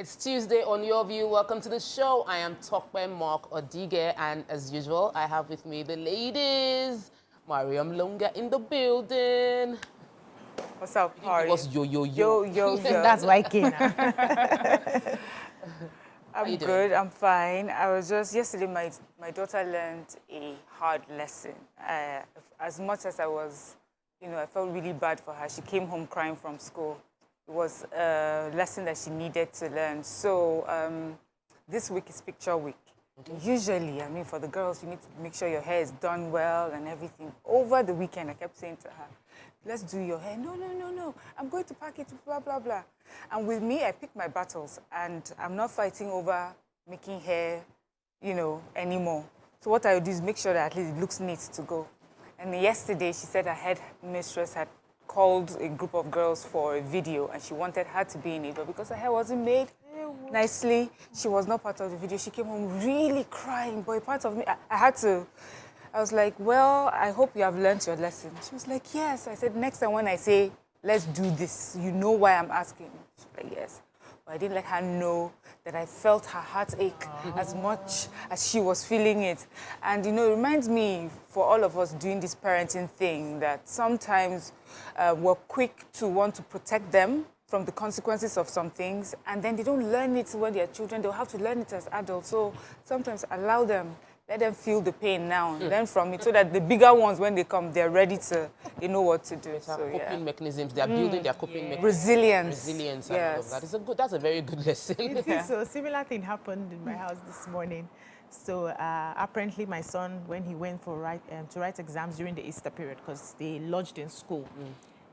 It's Tuesday on Your View. Welcome to the show. I am Tokwe Mark Odige, and as usual, I have with me the ladies. Mariam Longa in the building. What's up, Harry? What's yo. That's why I came. I'm doing? good. I'm fine. I was just yesterday. My daughter learned a hard lesson. As much as I was, I felt really bad for her. She came home crying from school. It was a lesson that she needed to learn. So this week is picture week. Okay. Usually, for the girls, you need to make sure your hair is done well and everything. Over the weekend, I kept saying to her, let's do your hair. No. I'm going to pack it, blah, blah, blah. And with me, I pick my battles. And I'm not fighting over making hair, anymore. So what I would do is make sure that at least it looks neat to go. And yesterday, she said her head mistress had called a group of girls for a video, and she wanted her to be in it. But because her hair wasn't made nicely, she was not part of the video. She came home really crying. But a part of me, I was like, well, I hope you have learned your lesson. She was like, yes. I said, next time when I say, let's do this, you know why I'm asking. She was like, yes. But I didn't let her know that I felt her heartache as much as she was feeling it. And, it reminds me, for all of us doing this parenting thing, that sometimes we're quick to want to protect them from the consequences of some things, and then they don't learn it when they're children. They'll have to learn it as adults. So sometimes allow them. Let them feel the pain now, learn from it, so that the bigger ones, when they come, they're ready to, they know what to do. So, coping mechanisms. They are building their coping mechanisms. Resilience. Yes. And all of that. That's a very good lesson. It is. So similar thing happened in my house this morning. So apparently my son, when he went to write exams during the Easter period, because they lodged in school,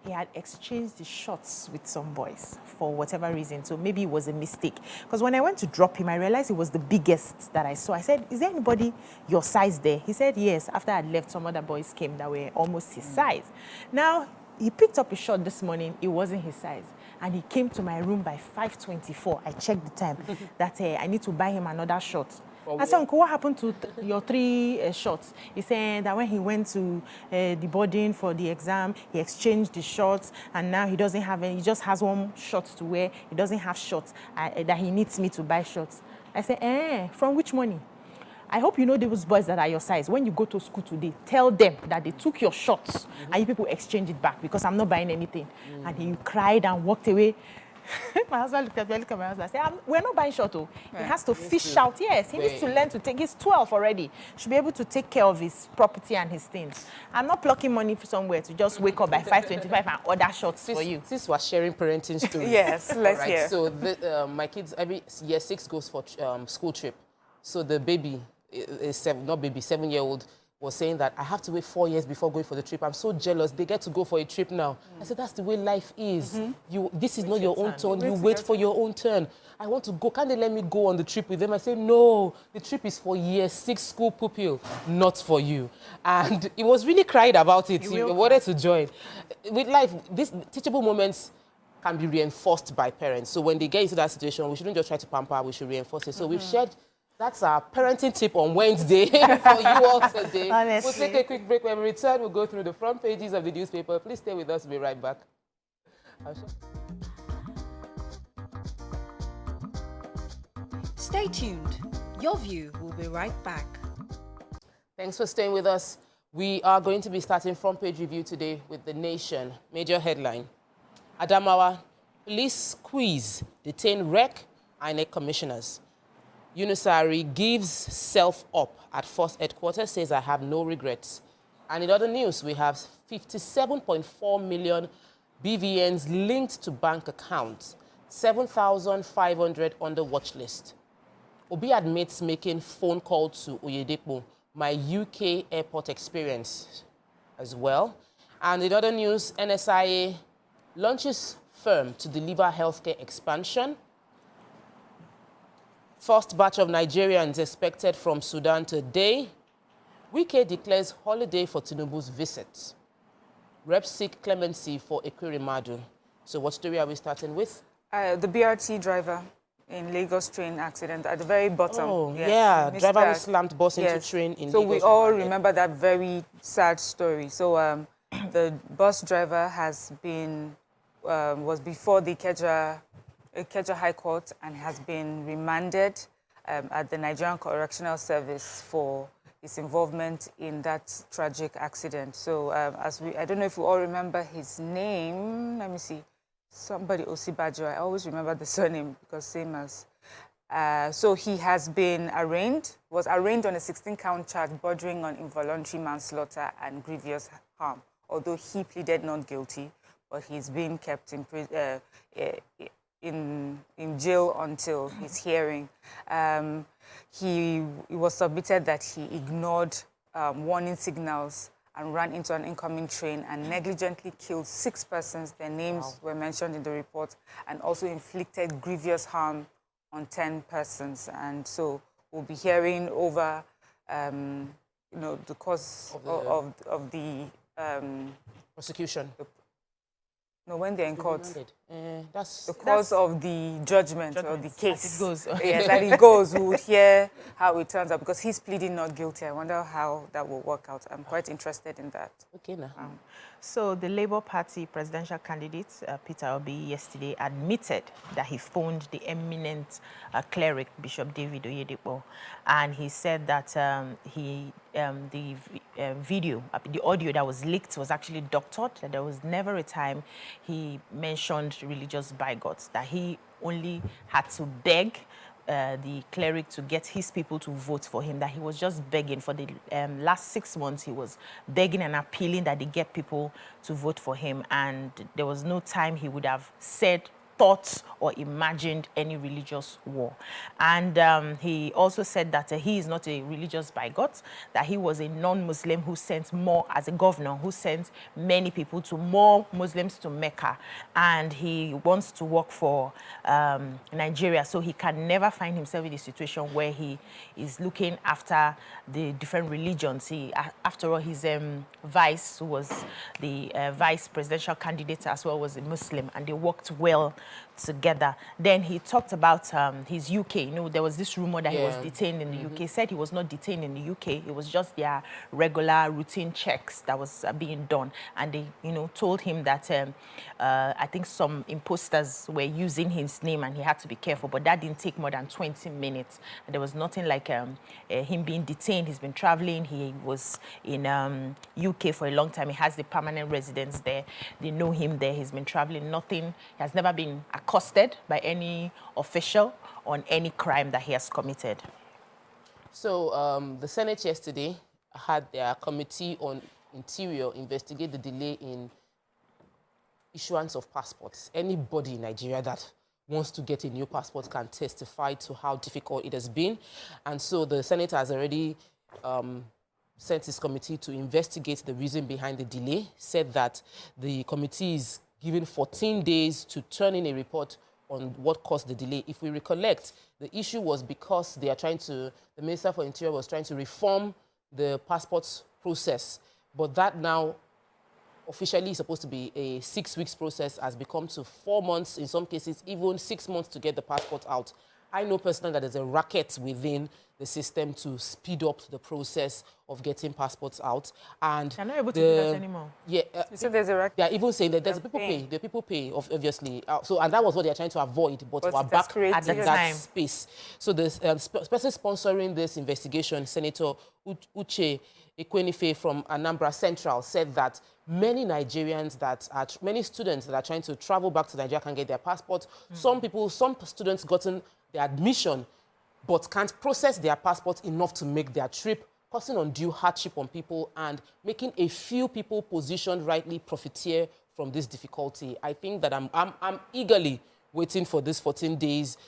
he had exchanged the shots with some boys for whatever reason. So maybe it was a mistake. Because when I went to drop him, I realized it was the biggest that I saw. I said, is there anybody your size there? He said, yes. After I left, some other boys came that were almost his size. Now, he picked up a shot this morning. It wasn't his size. And he came to my room by 5:24. I checked the time that I need to buy him another shot. I said, Uncle, what happened to your 3 shots? He said that when he went to the boarding for the exam, he exchanged the shots, and now he doesn't have any. He just has 1 shot to wear. He doesn't have shots that he needs me to buy shots. I said, from which money? I hope you know those boys that are your size. When you go to school today, tell them that they took your shots and you people exchange it back, because I'm not buying anything. And he cried and walked away. My husband looked at my husband and said, we're not buying shot. He has to fish out. Yes, he needs to learn to take. He's 12 already. Should be able to take care of his property and his things. I'm not plucking money for somewhere to just wake up by 5:25 and order shots for you. Since we're sharing parenting stories. Yes, let's hear. So my kids, every year 6 goes for school trip. So the baby, is 7-year-old, was saying that I have to wait 4 years before going for the trip. I'm so jealous. They get to go for a trip now. I said, that's the way life is. This is not your own turn. You wait for your own turn. I want to go. Can't they let me go on the trip with them? I say, no, the trip is for year 6 school pupil, not for you. And he was really cried about it. He wanted to join. With life, these teachable moments can be reinforced by parents. So when they get into that situation, we shouldn't just try to pamper, we should reinforce it. So we've shared. That's our parenting tip on Wednesday for you all today. Honestly. We'll take a quick break. When we return, we'll go through the front pages of the newspaper. Please stay with us. We'll be right back. Stay tuned. Your View will be right back. Thanks for staying with us. We are going to be starting front page review today with The Nation. Major headline. Adamawa, police quiz, detain REC, INEC commissioners. Yunusari gives self up at Force Headquarters, says, I have no regrets. And in other news, we have 57.4 million BVNs linked to bank accounts, 7,500 on the watch list. Obi admits making phone call to Oyedepo, my UK airport experience as well. And in other news, NSIA launches firm to deliver healthcare expansion. First batch of Nigerians expected from Sudan today. Wike declares holiday for Tinubu's visit. Reps seek clemency for Ekwerimadu. So what story are we starting with? The BRT driver in Lagos train accident at the very bottom. Oh, yes, yeah. Driver that. who slammed bus into train in So Lagos. we all remember that very sad story. So the bus driver has been, was before the Ikeja Ikeja High Court and has been remanded at the Nigerian Correctional Service for his involvement in that tragic accident. So I don't know if we all remember his name. Let me see. Somebody Osibajo. I always remember the surname because same as. So he has been was arraigned on a 16-count charge bordering on involuntary manslaughter and grievous harm, although he pleaded not guilty, but he's being kept in jail until his hearing. It was submitted that he ignored warning signals and ran into an incoming train and negligently killed 6 persons. Their names were mentioned in the report, and also inflicted grievous harm on 10 persons. And so we'll be hearing over, the cause of the prosecution. When they're in court. That's the cause of the judgment or the case. As it goes. Yes, as it goes. We would hear how it turns out because he's pleading not guilty. I wonder how that will work out. I'm quite interested in that. Okay, now. So the Labour Party presidential candidate, Peter Obi, yesterday admitted that he phoned the eminent cleric, Bishop David Oyedepo, and he said that the audio that was leaked was actually doctored, that there was never a time he mentioned religious bigots, that he only had to beg the cleric to get his people to vote for him, that he was just begging. For the last 6 months, he was begging and appealing that they get people to vote for him, and there was no time he would have said, thought, or imagined any religious war. And he also said that he is not a religious bigot, that he was a non-Muslim who sent more, as a governor, who sent many people to more Muslims to Mecca. And he wants to work for Nigeria, so he can never find himself in a situation where he is looking after the different religions. After all, his vice, who was the vice presidential candidate as well, was a Muslim, and they worked well together. Then he talked about his UK. There was this rumor that he was detained in the UK. He said he was not detained in the UK. It was just their regular routine checks that was being done. And they, told him that I think some imposters were using his name and he had to be careful. But that didn't take more than 20 minutes. And there was nothing like him being detained. He's been traveling. He was in UK for a long time. He has the permanent residence there. They know him there. He's been traveling. Nothing. He has never been accosted by any official on any crime that he has committed. So the Senate yesterday had their Committee on Interior investigate the delay in issuance of passports. Anybody in Nigeria that wants to get a new passport can testify to how difficult it has been. And so the Senate has already sent its committee to investigate the reason behind the delay, said that the committee is given 14 days to turn in a report on what caused the delay. If we recollect, the issue was because they are the Minister for Interior was trying to reform the passport process. But that now officially is supposed to be a 6 weeks process, has become to 4 months, in some cases, even 6 months to get the passport out. I know personally that there's a racket within the system to speed up the process of getting passports out. And they're not able to do that anymore. Yeah. So there's a racket. They are even saying that there's people pay. The people pay, obviously. And that was what they are trying to avoid, but we're back at that space. So the person sponsoring this investigation, Senator Uche Ekwenife from Anambra Central, said that many Nigerians many students that are trying to travel back to Nigeria can get their passport. Some students gotten their admission, but can't process their passport enough to make their trip, causing undue hardship on people and making a few people positioned rightly profiteer from this difficulty. I think that I'm eagerly waiting for this 14 days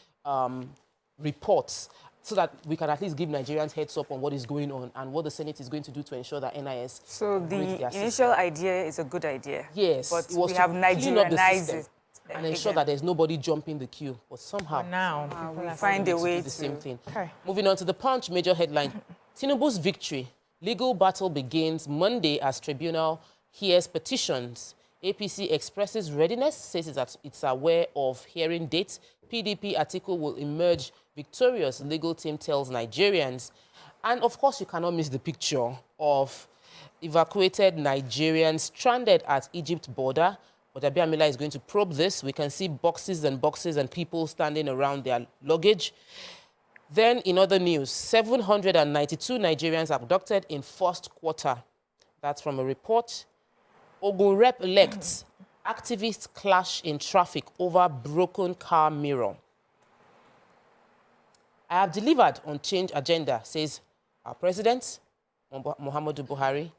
reports so that we can at least give Nigerians heads up on what is going on and what the Senate is going to do to ensure that NIS. So the initial idea is a good idea. Yes, but we have Nigerianized it. And ensure that there's nobody jumping the queue. But somehow, we find a way to do the same thing. Okay. Moving on to the Punch major headline. Tinubu's victory. Legal battle begins Monday as tribunal hears petitions. APC expresses readiness, says that it's aware of hearing dates. PDP Atiku will emerge victorious, legal team tells Nigerians. And of course, you cannot miss the picture of evacuated Nigerians stranded at Egypt border. But Abiamila is going to probe this. We can see boxes and boxes and people standing around their luggage. Then, in other news, 792 Nigerians abducted in first quarter. That's from a report. Ogun Rep-elect activists clash in traffic over broken car mirror. I have delivered on change agenda, says our president, Muhammadu Buhari.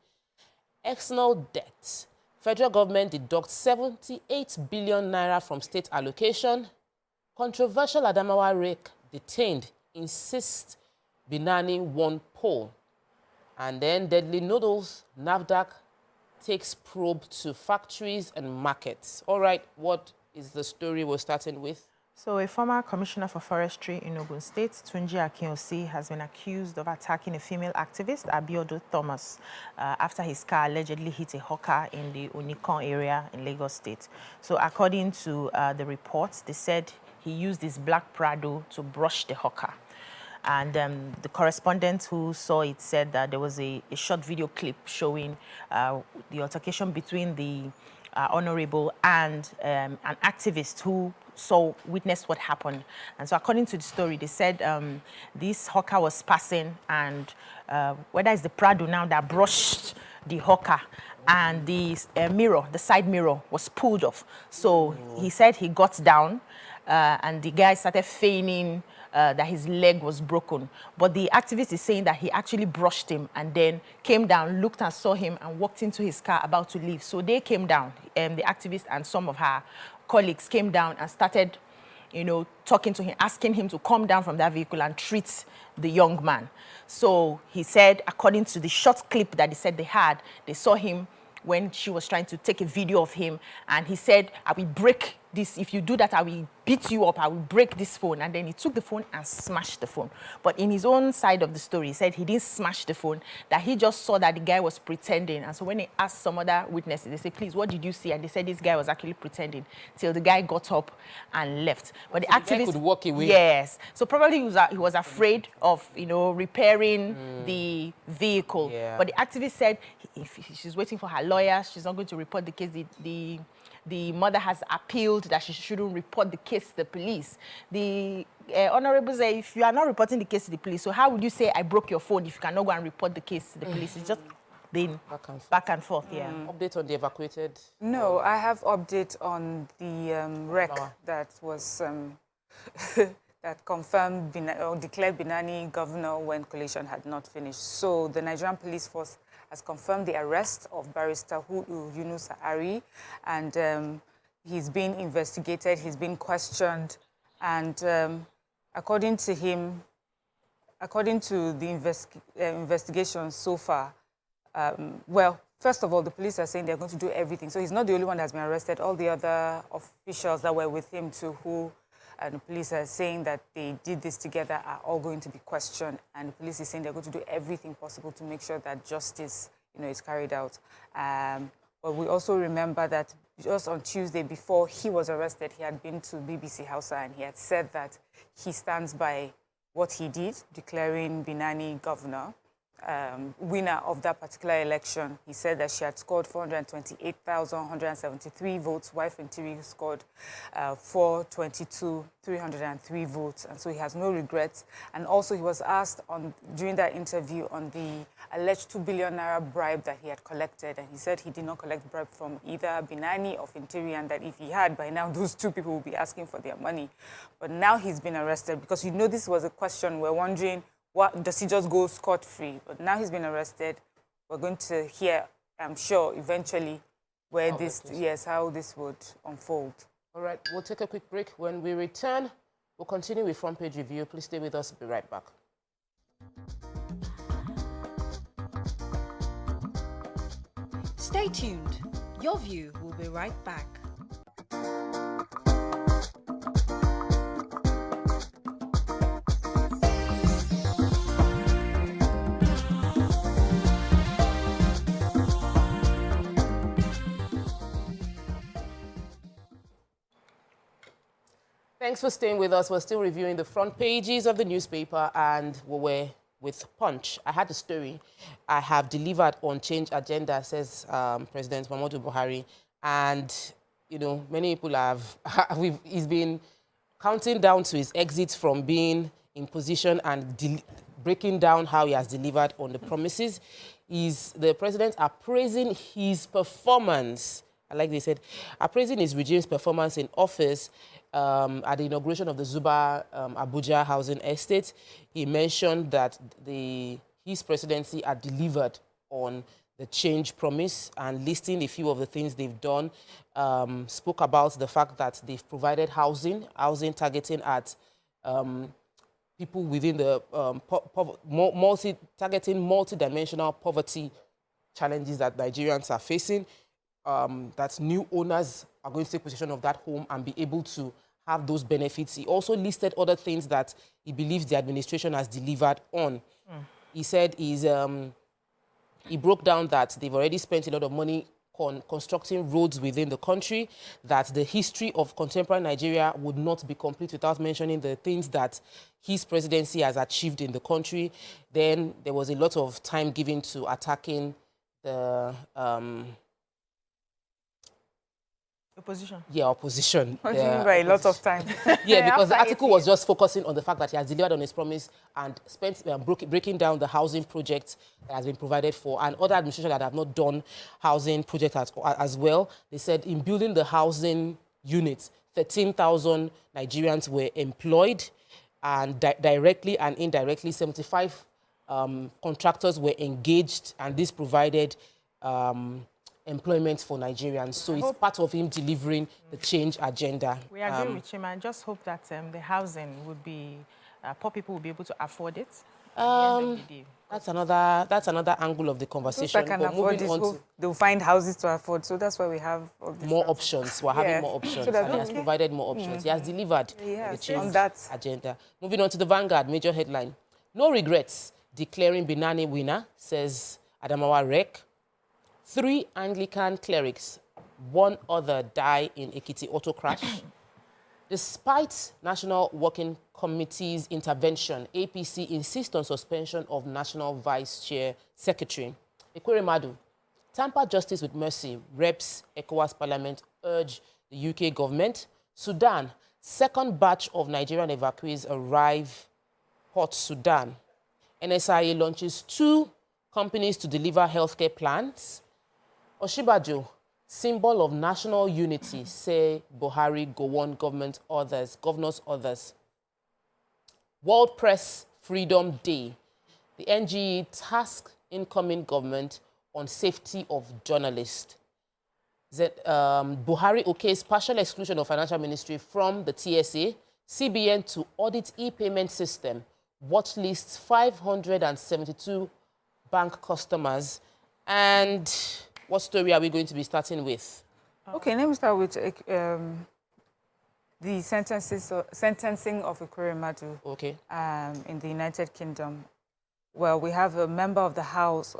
External debt. Federal government deducts 78 billion naira from state allocation. Controversial Adamawa rake detained, insists Binani won poll. And then deadly noodles, NAFDAC takes probe to factories and markets. All right, what is the story we're starting with? So a former commissioner for forestry in Ogun State, Tunji Akinyosi, has been accused of attacking a female activist, Abiodo Thomas, after his car allegedly hit a hawker in the Onikon area in Lagos State. So according to the reports, they said he used his black Prado to brush the hawker. And the correspondent who saw it said that there was a short video clip showing the altercation between the honorable and an activist who witnessed what happened. And so according to the story, they said this hawker was passing, and whether it's the Prado now that brushed the hawker, and the mirror, the side mirror, was pulled off. So he said he got down, and the guy started feigning that his leg was broken. But the activist is saying that he actually brushed him and then came down, looked and saw him, and walked into his car about to leave. So they came down, the activist and some of her colleagues came down and started, talking to him, asking him to come down from that vehicle and treat the young man. So he said, according to the short clip that they said they had, they saw him when she was trying to take a video of him, and he said, I will break this. If you do that, I will beat you up. I will break this phone. And then he took the phone and smashed the phone. But in his own side of the story, he said he didn't smash the phone, that he just saw that the guy was pretending. And so when he asked some other witnesses, they said, please, what did you see? And they said this guy was actually pretending, till the guy got up and left. But the activist... The guy could walk away. Yes. So probably he was afraid of, repairing the vehicle. Yeah. But the activist said if she's waiting for her lawyer, she's not going to report the case. The mother has appealed that she shouldn't report the case to the police. The honorable say, if you are not reporting the case to the police, so how would you say I broke your phone if you cannot go and report the case to the police? It's just been back and forth. Yeah. Update on the evacuated? No, I have update on the wreck that was that confirmed or declared Binani governor when coalition had not finished. So the Nigerian police force has confirmed the arrest of barrister Yunus Ari, and he's being investigated, he's been questioned, and according to him, according to the investigation so far, well, first of all, the police are saying they're going to do everything. So he's not the only one that's been arrested. All the other officials that were with him too, and the police are saying that they did this together, are all going to be questioned. And the police is saying they're going to do everything possible to make sure that justice, is carried out. But we also remember that just on Tuesday, before he was arrested, he had been to BBC Hausa and he had said that he stands by what he did, declaring Binani governor, winner of that particular election. He said that she had scored 428,173 votes, while Fintiri scored 422,303 votes, and so he has no regrets. And also he was asked during that interview on the alleged 2 billion naira bribe that he had collected, and he said he did not collect bribe from either Binani or Fintiri, and that if he had, by now those two people would be asking for their money. But now he's been arrested, because this was a question we're wondering, what, does he just go scot-free? But now he's been arrested. We're going to hear, I'm sure, eventually how this would unfold. All right, we'll take a quick break. When we return, we'll continue with Front Page Review. Please stay with us. Be right back. Stay tuned. Your View will be right back. Thanks for staying with us. We're still reviewing the front pages of the newspaper, and we were with Punch. I had a story. I have delivered on change agenda, says President Muhammadu Buhari. And you know, many people have, he's been counting down to his exit from being in position and breaking down how he has delivered on the promises. The president appraising his performance, I like they said, appraising his regime's performance in office at the inauguration of the Zuba Abuja housing estate. He mentioned that his presidency had delivered on the change promise and listing a few of the things they've done. Spoke about the fact that they've provided housing targeting at people within the targeting multi-dimensional poverty challenges that Nigerians are facing. That new owners are going to take possession of that home and be able to have those benefits. He also listed other things that he believes the administration has delivered on. He said he broke down that they've already spent a lot of money constructing roads within the country, that the history of contemporary Nigeria would not be complete without mentioning the things that his presidency has achieved in the country. Then there was a lot of time given to attacking the opposition. Yeah, opposition. What do you mean by a lot of time? Yeah, because the article was just focusing on the fact that he has delivered on his promise and spent breaking down the housing project that has been provided for, and other administrations that have not done housing projects as well. They said in building the housing units, 13,000 Nigerians were employed, and directly and indirectly, 75 contractors were engaged, and this provided employment for Nigerians. So it's part of him delivering the change agenda. We agree with him, and just hope that the housing would be, poor people will be able to afford it. That's another angle of the conversation. Can afford this, they'll find houses to afford. So that's why we have all this more stuff. options. We're having more options, and he has provided more options. He has delivered the change on that agenda. Moving on to the Vanguard, major headline: no regrets, declaring Binani winner, says Adamawa Rek. 3 Anglican clerics, 1 other die in Ekiti auto crash. Despite National Working Committee's intervention, APC insists on suspension of National Vice Chair Secretary. Ekweremadu, tamper justice with mercy, reps ECOWAS Parliament urge the UK government. Sudan, second batch of Nigerian evacuees arrive Port Sudan. NSIA launches 2 companies to deliver healthcare plans. Oshibajo, symbol of national unity, say Buhari, Gowon governors others. World Press Freedom Day. The NGE tasked incoming government on safety of journalists. Buhari okays partial exclusion of financial ministry from the TSA. CBN to audit e-payment system. Watch lists 572 bank customers. And what story are we going to be starting with? Okay, let me start with the sentencing of Ekweremadu in the United Kingdom. Well, we have a member of the House,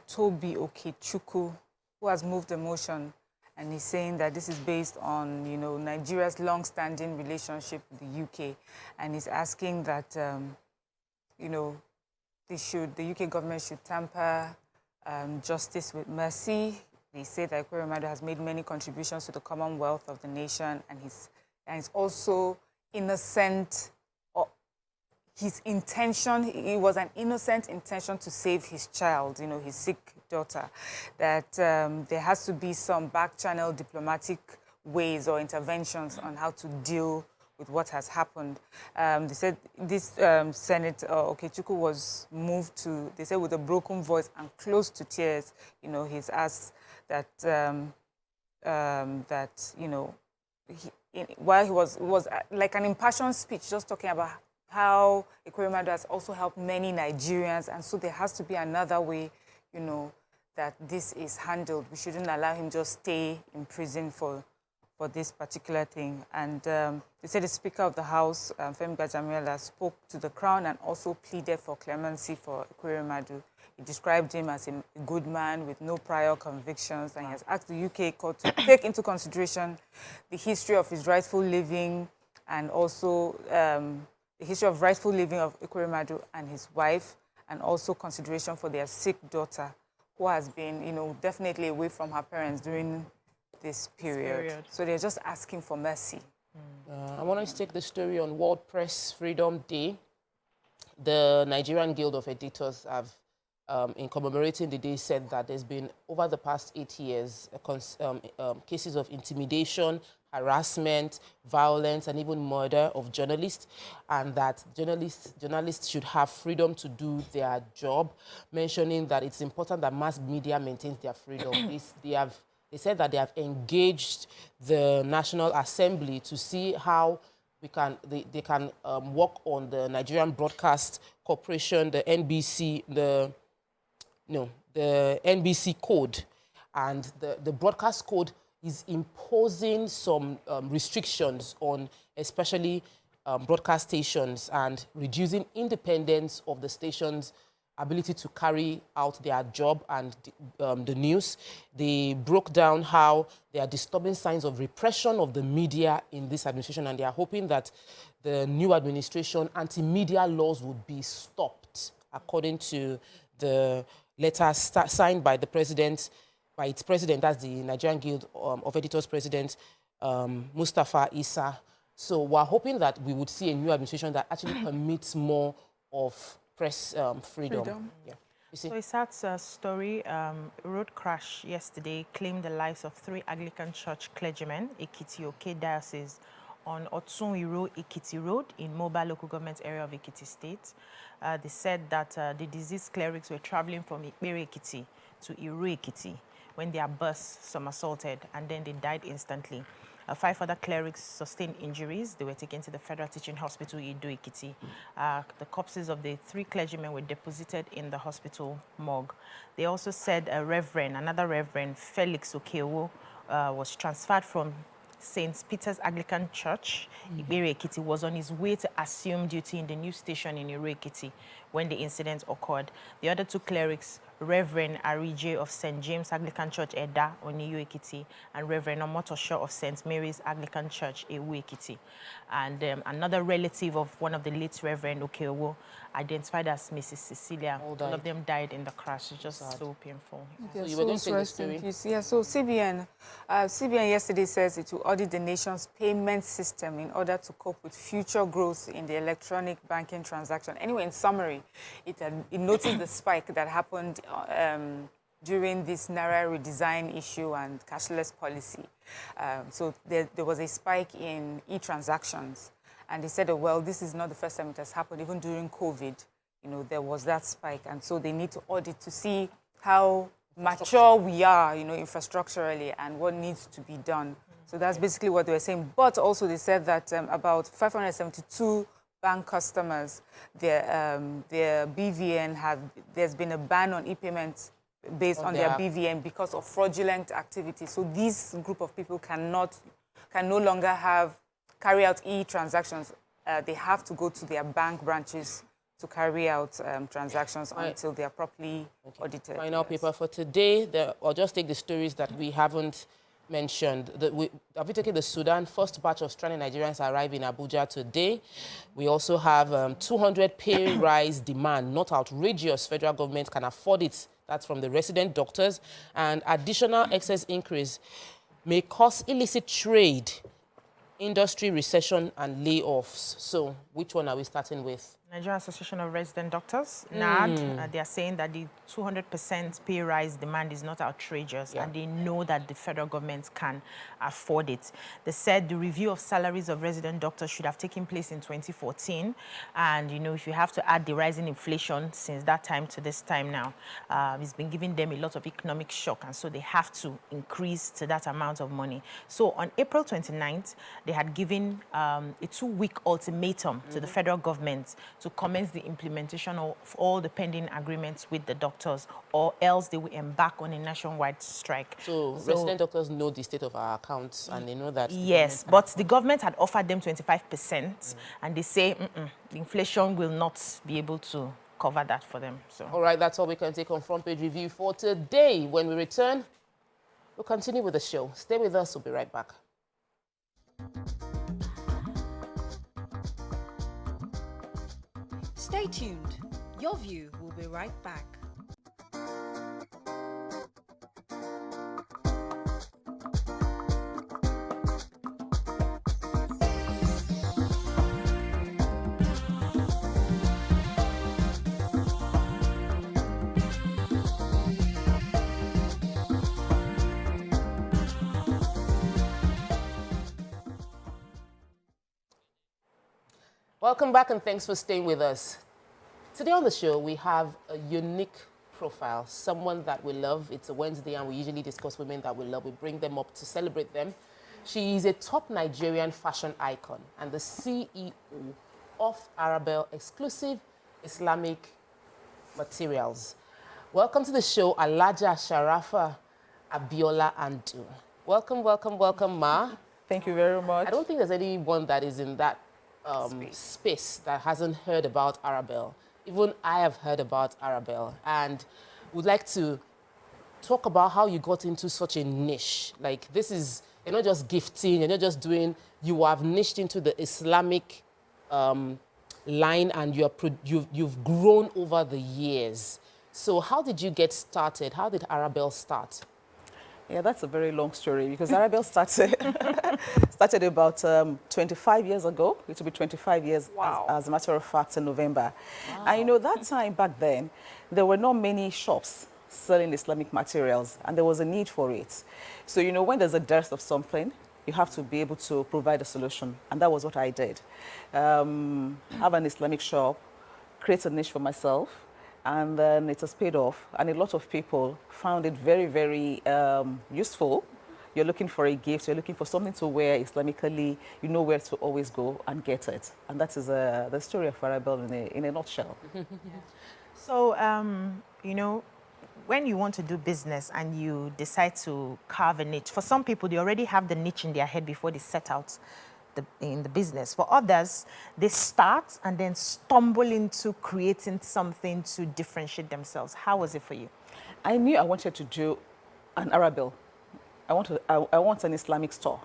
Toby Okechukwu, who has moved a motion, and he's saying that this is based on, you know, Nigeria's long-standing relationship with the UK, and he's asking that, you know, the UK government should tamper justice with mercy. They say that Ekweremadu has made many contributions to the commonwealth of the nation, and he's also innocent. His intention, it was an innocent intention to save his child, you know, his sick daughter. That there has to be some back-channel diplomatic ways or interventions on how to deal with what has happened. They said this Senator Okechukwu was moved to, they said with a broken voice and close to tears, you know, he's asked that, you know, while he was like an impassioned speech, just talking about how Ekweremadu has also helped many Nigerians, and so there has to be another way, you know, that this is handled. We shouldn't allow him just stay in prison for this particular thing. And they said the Speaker of the House, Femi Gajamiela, spoke to the Crown and also pleaded for clemency for Ekweremadu. He described him as a good man with no prior convictions, and he has asked the UK court to take into consideration the history of his rightful living, and also the history of rightful living of Ekweremadu and his wife, and also consideration for their sick daughter, who has been, you know, definitely away from her parents during this period. So they're just asking for mercy. I want to take the story on World Press Freedom Day. The Nigerian Guild of Editors have, in commemorating the day, said that there's been, over the past 8 years, cases of intimidation, harassment, violence, and even murder of journalists, and that journalists should have freedom to do their job, mentioning that it's important that mass media maintains their freedom. They said that they have engaged the National Assembly to see how they can work on the Nigerian Broadcast Corporation, the NBC, the NBC code. And the broadcast code is imposing some restrictions on especially broadcast stations and reducing independence of the stations' ability to carry out their job and the news. They broke down how there are disturbing signs of repression of the media in this administration, and they are hoping that the new administration anti-media laws would be stopped, according to the letter signed by the president, by its president, that's the Nigerian Guild of Editors President, Mustafa Issa. So we're hoping that we would see a new administration that actually permits more of press freedom. Yeah. So Isat's story, road crash yesterday claimed the lives of 3 Anglican Church clergymen, Ekiti Oke Diocese, on Otsun-Iro Ekiti Road in Mobile Local Government Area of Ekiti State. They said that the deceased clerics were traveling from Ikpere Ekiti to Iro Ekiti when their bus somersaulted, and then they died instantly. 5 other clerics sustained injuries. They were taken to the Federal Teaching Hospital, Ido Ekiti. The corpses of the 3 clergymen were deposited in the hospital morgue. They also said another reverend, Felix Okeowo, was transferred from St. Peter's Anglican Church, Ikpere Ekiti, was on his way to assume duty in the new station in Iro Ekiti when the incident occurred. The other 2 clerics, Reverend Arije of St. James Anglican Church, Eda, Oniyo Ekiti, and Reverend Omotosho of St. Mary's Anglican Church, Ewu Ekiti. And another relative of one of the late Reverend Okeowo, identified as Mrs. Cecilia. All of them died in the crash. It's just so painful. So you were going to say the story? Yeah, so CBN yesterday says it will audit the nation's payment system in order to cope with future growth in the electronic banking transaction. Anyway, in summary, it noticed the spike that happened during this Naira redesign issue and cashless policy. So there was a spike in e-transactions. And they said, oh, well, this is not the first time it has happened. Even during COVID, there was that spike. And so they need to audit to see how mature we are, infrastructurally, and what needs to be done. So that's basically what they were saying. But also they said that about 572 bank customers, their BVN there's been a ban on e-payments based on their BVN because of fraudulent activity. So this group of people can no longer carry out e-transactions. They have to go to their bank branches to carry out transactions until they are properly audited. Final paper for today. I'll just take the stories that we haven't mentioned. Have we taken the Sudan? First batch of stranded Nigerians arrive in Abuja today. We also have 200 pay rise demand, not outrageous. Federal government can afford it. That's from the resident doctors. And additional excess increase may cause illicit trade, industry recession, and layoffs. So which one are we starting with? Nigerian Association of Resident Doctors, NAD, they are saying that the 200% pay rise demand is not outrageous, and they know that the federal government can afford it. They said the review of salaries of resident doctors should have taken place in 2014. And, if you have to add the rising inflation since that time to this time now, it's been giving them a lot of economic shock. And so they have to increase to that amount of money. So on April 29th, they had given a 2-week ultimatum to the federal government to commence the implementation of all the pending agreements with the doctors, or else they will embark on a nationwide strike. So resident doctors know the state of our accounts, and they know that... Yes, but the government had offered them 25%, and they say the inflation will not be able to cover that for them. So. All right, that's all we can take on Front Page Review for today. When we return, we'll continue with the show. Stay with us. We'll be right back. Stay tuned. Your View will be right back. Welcome back and thanks for staying with us. Today on the show, we have a unique profile, someone that we love. It's a Wednesday and we usually discuss women that we love. We bring them up to celebrate them. She is a top Nigerian fashion icon and the CEO of Arabelle Exclusive Islamic Materials. Welcome to the show, Alhaja Sharafa Abiola Andu. Welcome, welcome, welcome, Ma. Thank you very much. I don't think there's anyone that is in that space that hasn't heard about Arabelle. Even I have heard about Arabelle and would like to talk about how you got into such a niche. Like this is, you're not just gifting, you're not just doing, you have niched into the Islamic line and you've grown over the years. So how did you get started? How did Arabelle start? Yeah, that's a very long story because Arabelle started about 25 years ago. It will be 25 years, Wow. as a matter of fact, in November. Wow. And you know, that time back then, there were not many shops selling Islamic materials, and there was a need for it. So, you know, when there's a dearth of something, you have to be able to provide a solution, and that was what I did. Have an Islamic shop, create a niche for myself, and then it has paid off, and a lot of people found it very, very useful. You're looking for a gift, you're looking for something to wear Islamically, you know where to always go and get it. And that is the story of Arabelle in a nutshell. So, you know, when you want to do business and you decide to carve a niche, for some people, they already have the niche in their head before they set out in the business. For others, they start and then stumble into creating something to differentiate themselves. How was it for you? I knew I wanted to do an Arabelle. I want an Islamic store.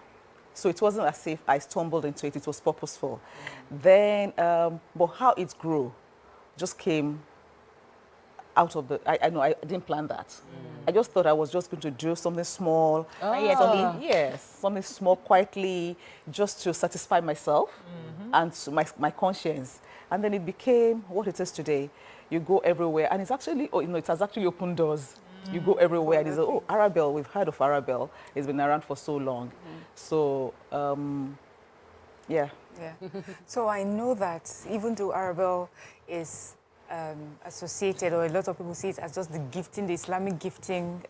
So it wasn't as if I stumbled into it, it was purposeful. Then, but how it grew just came out of the, I know I didn't plan that. I just thought I was just going to do something small. Yes, something small, quietly, just to satisfy myself and to my conscience. And then it became what it is today. You go everywhere, and it's actually, you know, it has actually opened doors. You go everywhere, and it's, oh, Arabelle, we've heard of Arabelle. It's been around for so long. So, yeah. Yeah. So I know that even though Arabelle is associated, or a lot of people see it as just the gifting, the Islamic gifting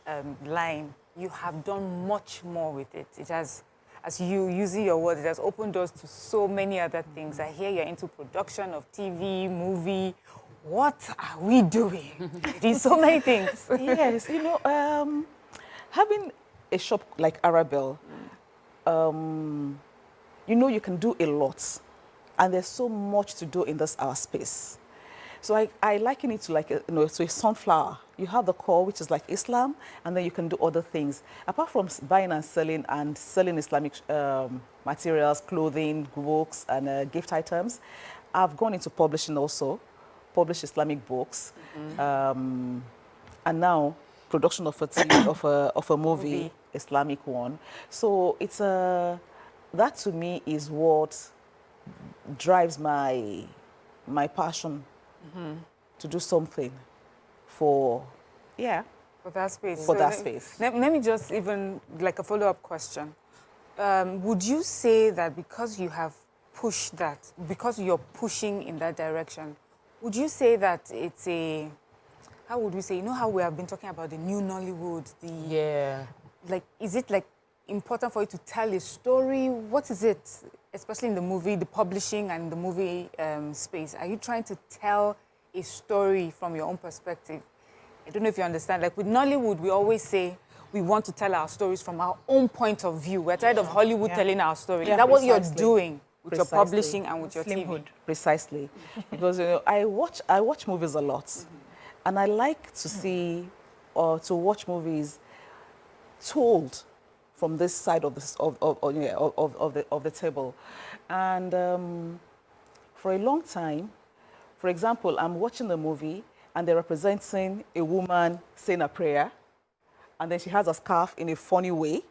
line, you have done much more with it. It has, as you using your words, it has opened doors to so many other things. I hear you're into production of TV, movie. What are we doing? It is so many things. Yes, you know, having a shop like Arabelle, you know, you can do a lot, and there's so much to do in this our space. So I liken it to like you know, to a sunflower. You have the core, which is like Islam, and then you can do other things. Apart from buying and selling Islamic materials, clothing, books, and gift items, I've gone into publishing also, published Islamic books, and now production of a TV, of a movie, Islamic one. So it's that to me is what drives my passion. To do something for that space. For that space. Let me just even, like a follow-up question. Would you say that because you have pushed that, because you're pushing in that direction, would you say that it's a, how would we say, you know how we have been talking about the new Nollywood, like, is it like important for you to tell a story? What is it, especially in the movie, the publishing and the movie space? Are you trying to tell a story from your own perspective? I don't know if you understand. Like with Nollywood, we always say we want to tell our stories from our own point of view. We're tired of Hollywood telling our story. Is that what you're doing with your publishing and with your TV? Precisely. Because you know, I watch movies a lot, and I like to see or to watch movies told from this side of the table. And for a long time, for example, I'm watching the movie and they're representing a woman saying a prayer, and then she has a scarf in a funny way,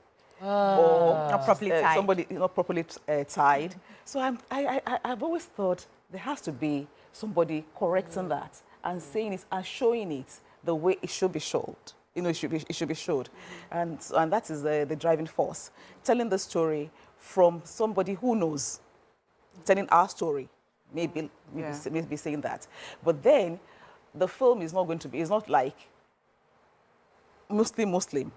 or not properly tied. Somebody not properly tied. So I've always thought there has to be somebody correcting that and saying it and showing it the way it should be showed. You know, it should be showed, and that is the driving force. Telling the story from somebody who knows, telling our story maybe Yeah. maybe saying that. But then the film is not going to be, it's not like Muslim.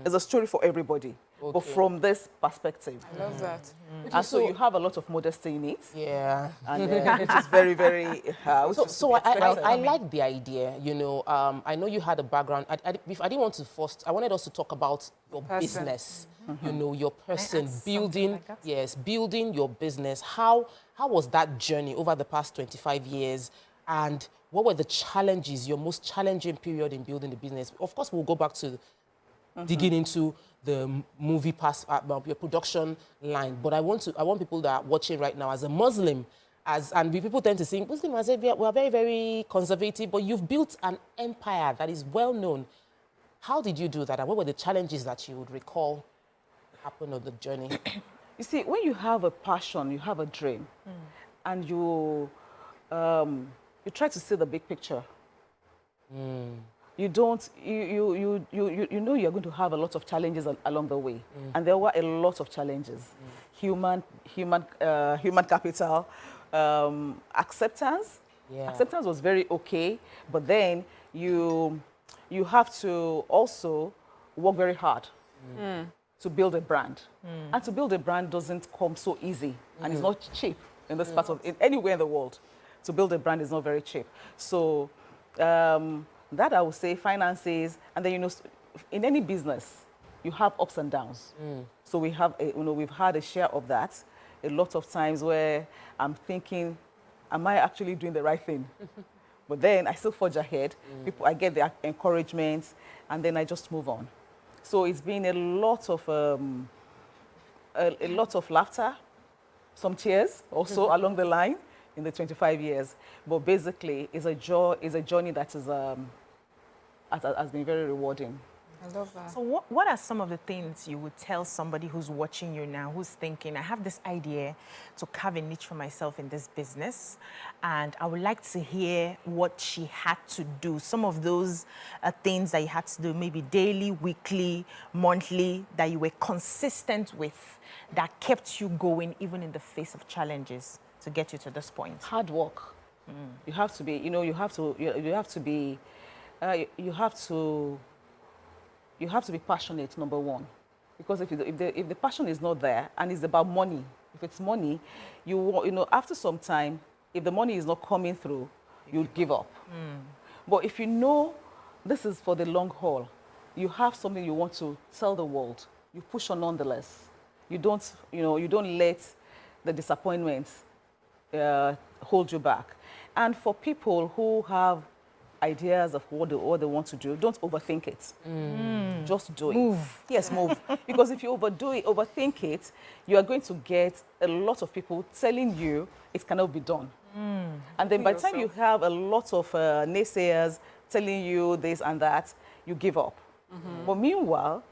It's a story for everybody, but Okay. from this perspective. I love that. And so you have a lot of modesty in it, Yeah. and which is very, very, which is to So be I expected. like the idea, you know. I know you had a background. I didn't want to first, I wanted us to talk about your Person. business, you know, your person, add something building, like that? yes, building your business. How was that journey over the past 25 years? And what were the challenges, your most challenging period in building the business? Of course, we'll go back to digging into the movie your production line. But I want people that are watching right now as a Muslim, and people tend to think Muslims we are very, very conservative, but you've built an empire that is well known. How did you do that? And what were the challenges that you would recall happen on the journey? You see, when you have a passion, you have a dream, and you try to see the big picture. You don't, you know you're going to have a lot of challenges along the way. And there were a lot of challenges. Human capital, acceptance. Yeah. Acceptance was very okay, but then you have to also work very hard to build a brand. And to build a brand doesn't come so easy, and it's not cheap in this part of, anywhere in the world. To build a brand is not very cheap. So that I would say finances, and then, you know, in any business, you have ups and downs. So we have, we've had a share of that. A lot of times where I'm thinking, am I actually doing the right thing? But then I still forge ahead. I get the encouragement, and then I just move on. So it's been a lot of laughter, some tears also along the line in the 25 years. But basically, it's a journey that is has been very rewarding. I love that. So what are some of the things you would tell somebody who's watching you now, who's thinking, I have this idea to carve a niche for myself in this business, and I would like to hear what she had to do, some of those things that you had to do, maybe daily, weekly, monthly, that you were consistent with, that kept you going even in the face of challenges to get you to this point? Hard work. You have to be, you have to be passionate, number one. Because if the passion is not there, and it's about money, if it's money, after some time, if the money is not coming through, you'll give up. But if you know this is for the long haul, you have something you want to tell the world, you push on nonetheless. You don't let the disappointments hold you back. And for people who have ideas of what they want to do, don't overthink it. Just do it. Move. Yes, move. Because if you overthink it, you are going to get a lot of people telling you it cannot be done. And then by the time you have a lot of naysayers telling you this and that, you give up. But meanwhile,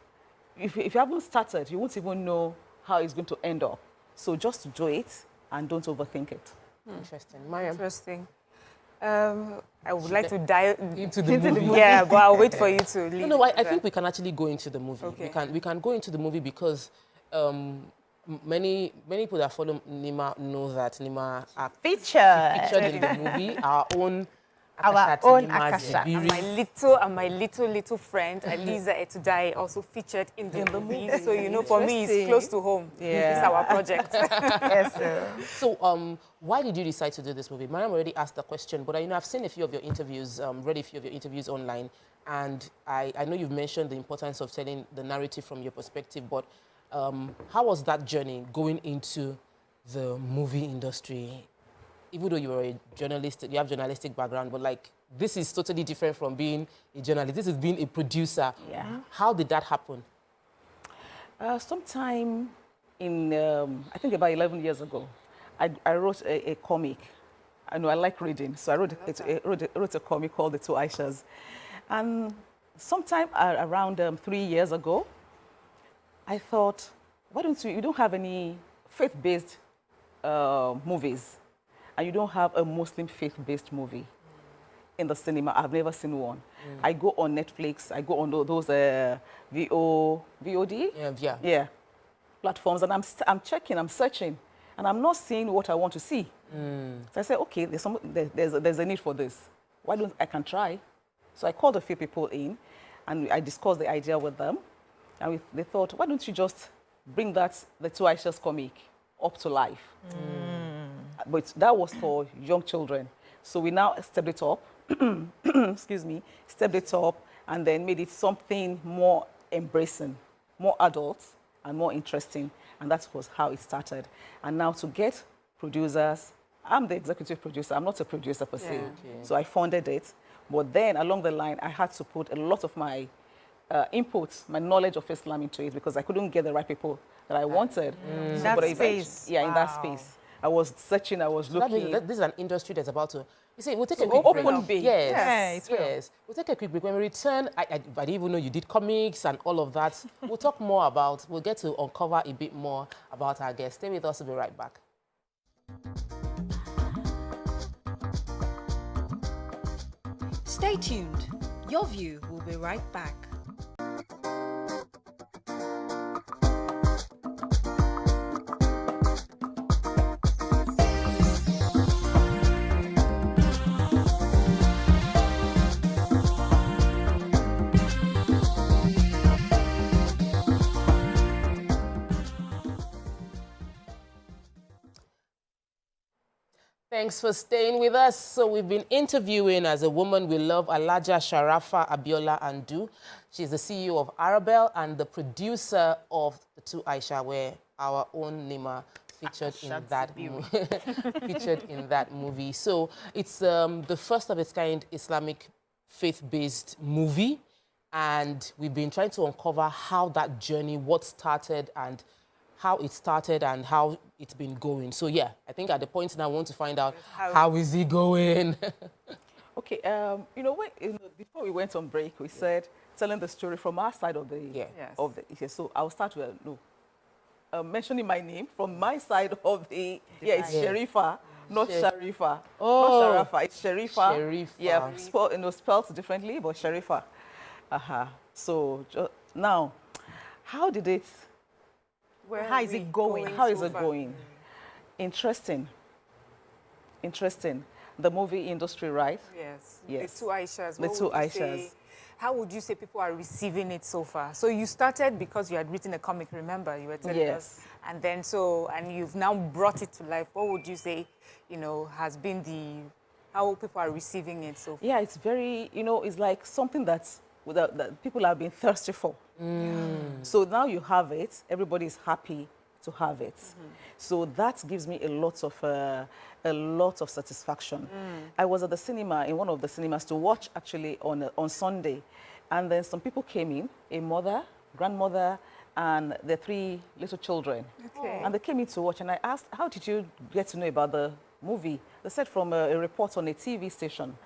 if you haven't started, you won't even know how it's going to end up. So just do it and don't overthink it. Interesting. Mariam? Interesting. I would like to dive Into the movie. Yeah, but I'll wait for you to leave. No, I think we can actually go into the movie. Okay. We can go into the movie because many people that follow Nima know that Nima are featured in the movie. Our own Akasha. And my little friend, Aliza Etudai, also featured in the movie. So, for me, it's close to home. Yeah. It's our project. Yes, sir. So, why did you decide to do this movie? Mariam already asked the question, but I've seen a few of your interviews, read a few of your interviews online, and I know you've mentioned the importance of telling the narrative from your perspective, but how was that journey going into the movie industry? Even though you were a journalist, you have journalistic background, but this is totally different from being a journalist. This is being a producer. Yeah. How did that happen? Sometime in, I think about 11 years ago, I wrote a comic. I know I like reading, so I wrote a comic called The Two Aishas. And sometime around 3 years ago, I thought, why don't you don't have any faith-based movies, and you don't have a Muslim faith-based movie in the cinema. I've never seen one. I go on Netflix, I go on those VOD Yeah. platforms, and I'm checking, I'm searching, and I'm not seeing what I want to see. So I said, okay, there's a need for this. Why don't I can try? So I called a few people in, and I discussed the idea with them. And they thought, why don't you just bring the Two Aishas comic up to life? But that was for young children. So we now stepped it up, excuse me, stepped it up, and then made it something more embracing, more adult, and more interesting. And that was how it started. And now to get producers, I'm the executive producer. I'm not a producer per se. So I funded it. But then along the line, I had to put a lot of my inputs, my knowledge of Islam into it, because I couldn't get the right people that I wanted. In that space. Yeah, in that space. I was searching, I was looking. This is an industry that's about to, you see, we'll take a So quick break. open bay. Yes, yes. We'll take a quick break. When we return, I didn't even know you did comics and all of that. We'll talk more about, we'll get to uncover a bit more about our guest. Stay with us, we'll be right back. Stay tuned. Your View will be right back. Thanks for staying with us. So we've been interviewing, as a woman we love, Alhaja Sharafa Abiola Andu. She's the CEO of Arabelle and the producer of The Two Aisha, where our own Nima featured in that movie. So it's the first of its kind Islamic faith-based movie, and we've been trying to uncover how that journey, what started and how it started and how it's been going. So yeah, I think at the point now I want to find out how is it going? Okay, before we went on break, we said telling the story from our side of the issue. So I'll start with mentioning my name from my side of the it's Sharifa, not Sharifa. Oh, not Sharafa, it's Sharifa. Sharifa. Yeah, spelled differently, but Sharifa. So now, how did it? How is it going? How is it going? Interesting. The movie industry, right? Yes. Yes. The Two Aishas. The Two Aishas. How would you say people are receiving it so far? So you started because you had written a comic, remember? You were telling us. And then and you've now brought it to life. What would you say, has been how people are receiving it so far? Yeah, it's very, it's like something that people have been thirsty for. So now you have it, everybody is happy to have it. So that gives me a lot of satisfaction. I was at the cinema, in one of the cinemas, to watch actually on Sunday, and then some people came in, a mother, grandmother, and their 3 little children. Okay. And they came in to watch, and I asked, how did you get to know about the movie? They said from a report on a TV station,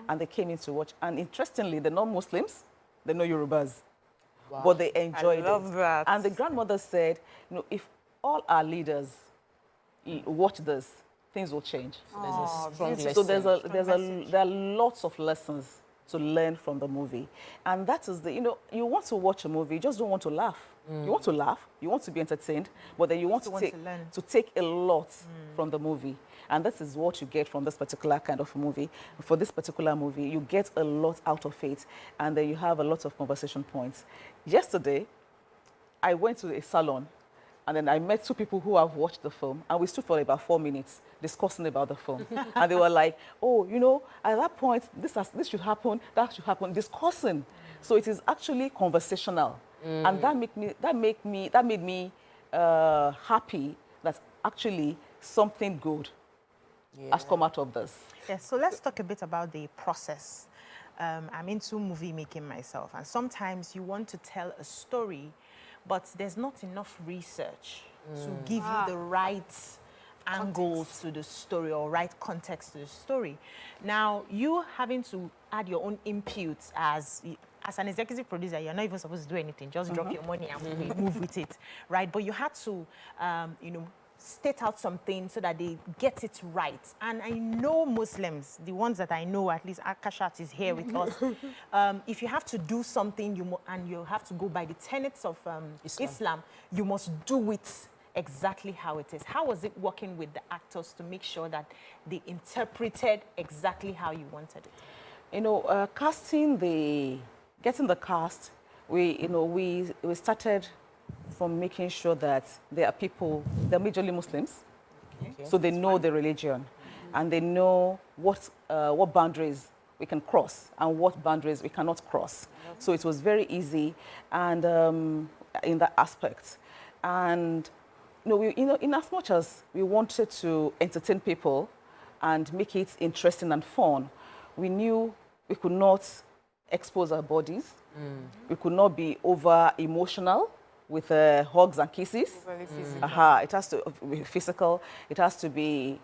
and they came in to watch. And interestingly, they're not Muslims, they know Yorubas. Wow. But they enjoyed it. I love that. And the grandmother said, if all our leaders watch this, things will change. So there's a strong lesson. So there are lots of lessons to learn from the movie. And that is you want to watch a movie, you just don't want to laugh. You want to laugh, you want to be entertained, but then you want to take a lot from the movie. And this is what you get from this particular kind of movie. For this particular movie, you get a lot out of it, and then you have a lot of conversation points. Yesterday, I went to a salon, and then I met 2 people who have watched the film, and we stood for about 4 minutes discussing about the film. And they were like, oh, at that point, this should happen, that should happen, discussing. So it is actually conversational. And that made me happy that actually something good has come out of this. Yes, so let's talk a bit about the process. I'm into movie making myself, and sometimes you want to tell a story, but there's not enough research to give you the right angles to the story or right context to the story. Now, you having to add your own input as an executive producer, you're not even supposed to do anything, just drop your money and move with it, right? But you had to, state out something so that they get it right. And I know Muslims, the ones that I know, at least Akashat is here with us. If you have to do something and you have to go by the tenets of Islam, you must do it exactly how it is? How was it working with the actors to make sure that they interpreted exactly how you wanted it? You know, getting the cast, we started from making sure that they're majorly Muslims, Okay. so they know the religion, and they know what boundaries we can cross and what boundaries we cannot cross. So it was very easy, and in that aspect, and in as much as we wanted to entertain people and make it interesting and fun, we knew we could not expose our bodies. We could not be over emotional with hugs and kisses. Overly physical. It has to be physical. It has to be.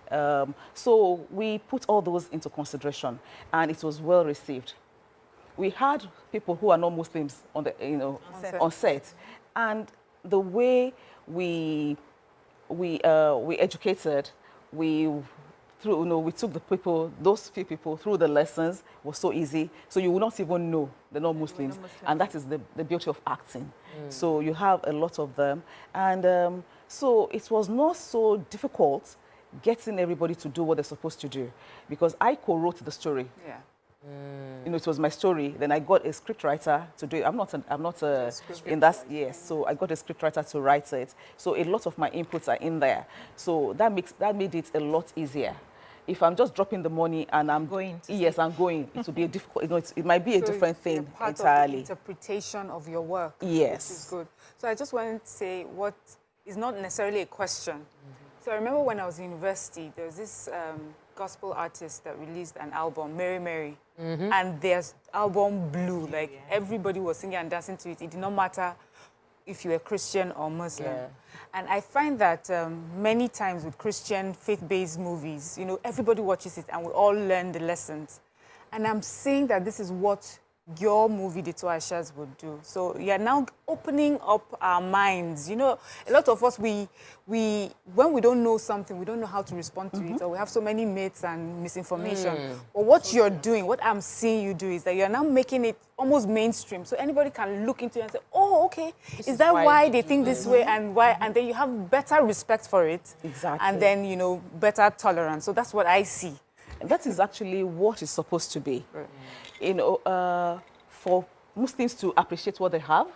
So we put all those into consideration, and it was well received. We had people who are not Muslims on the on set, and the way we educated, we took those few people through the lessons was so easy. So you will not even know they're not Muslims, and that is the beauty of acting. So you have a lot of them, and so it was not so difficult getting everybody to do what they're supposed to do, because I co-wrote the story. Yeah. It was my story. Then I got a scriptwriter to do it. I'm not in that. Yes, so I got a scriptwriter to write it. So a lot of my inputs are in there. So that made it a lot easier. If I'm just dropping the money and I'm going, yes, I'm going. It will be a difficult. It might be a different thing part entirely. Of the interpretation of your work. Yes, which is good. So I just wanted to say what is not necessarily a question. So I remember when I was in university, there was this gospel artist that released an album, Mary Mary, and their album blew. Like everybody was singing and dancing to it. It did not matter if you were Christian or Muslim. Yeah. And I find that many times with Christian faith-based movies, everybody watches it and we all learn the lessons. And I'm saying that this is what your movie, The Two Aishas, would do. So you're now opening up our minds. A lot of us, when we don't know something, we don't know how to respond to it, or we have so many myths and misinformation. But what you're doing, what I'm seeing you do, is that you're now making it almost mainstream. So anybody can look into it and say, oh, okay, is that why they think this way, and why? And then you have better respect for it. Exactly. And then, better tolerance. So that's what I see. And that is actually what it's supposed to be. Right. For Muslims to appreciate what they have,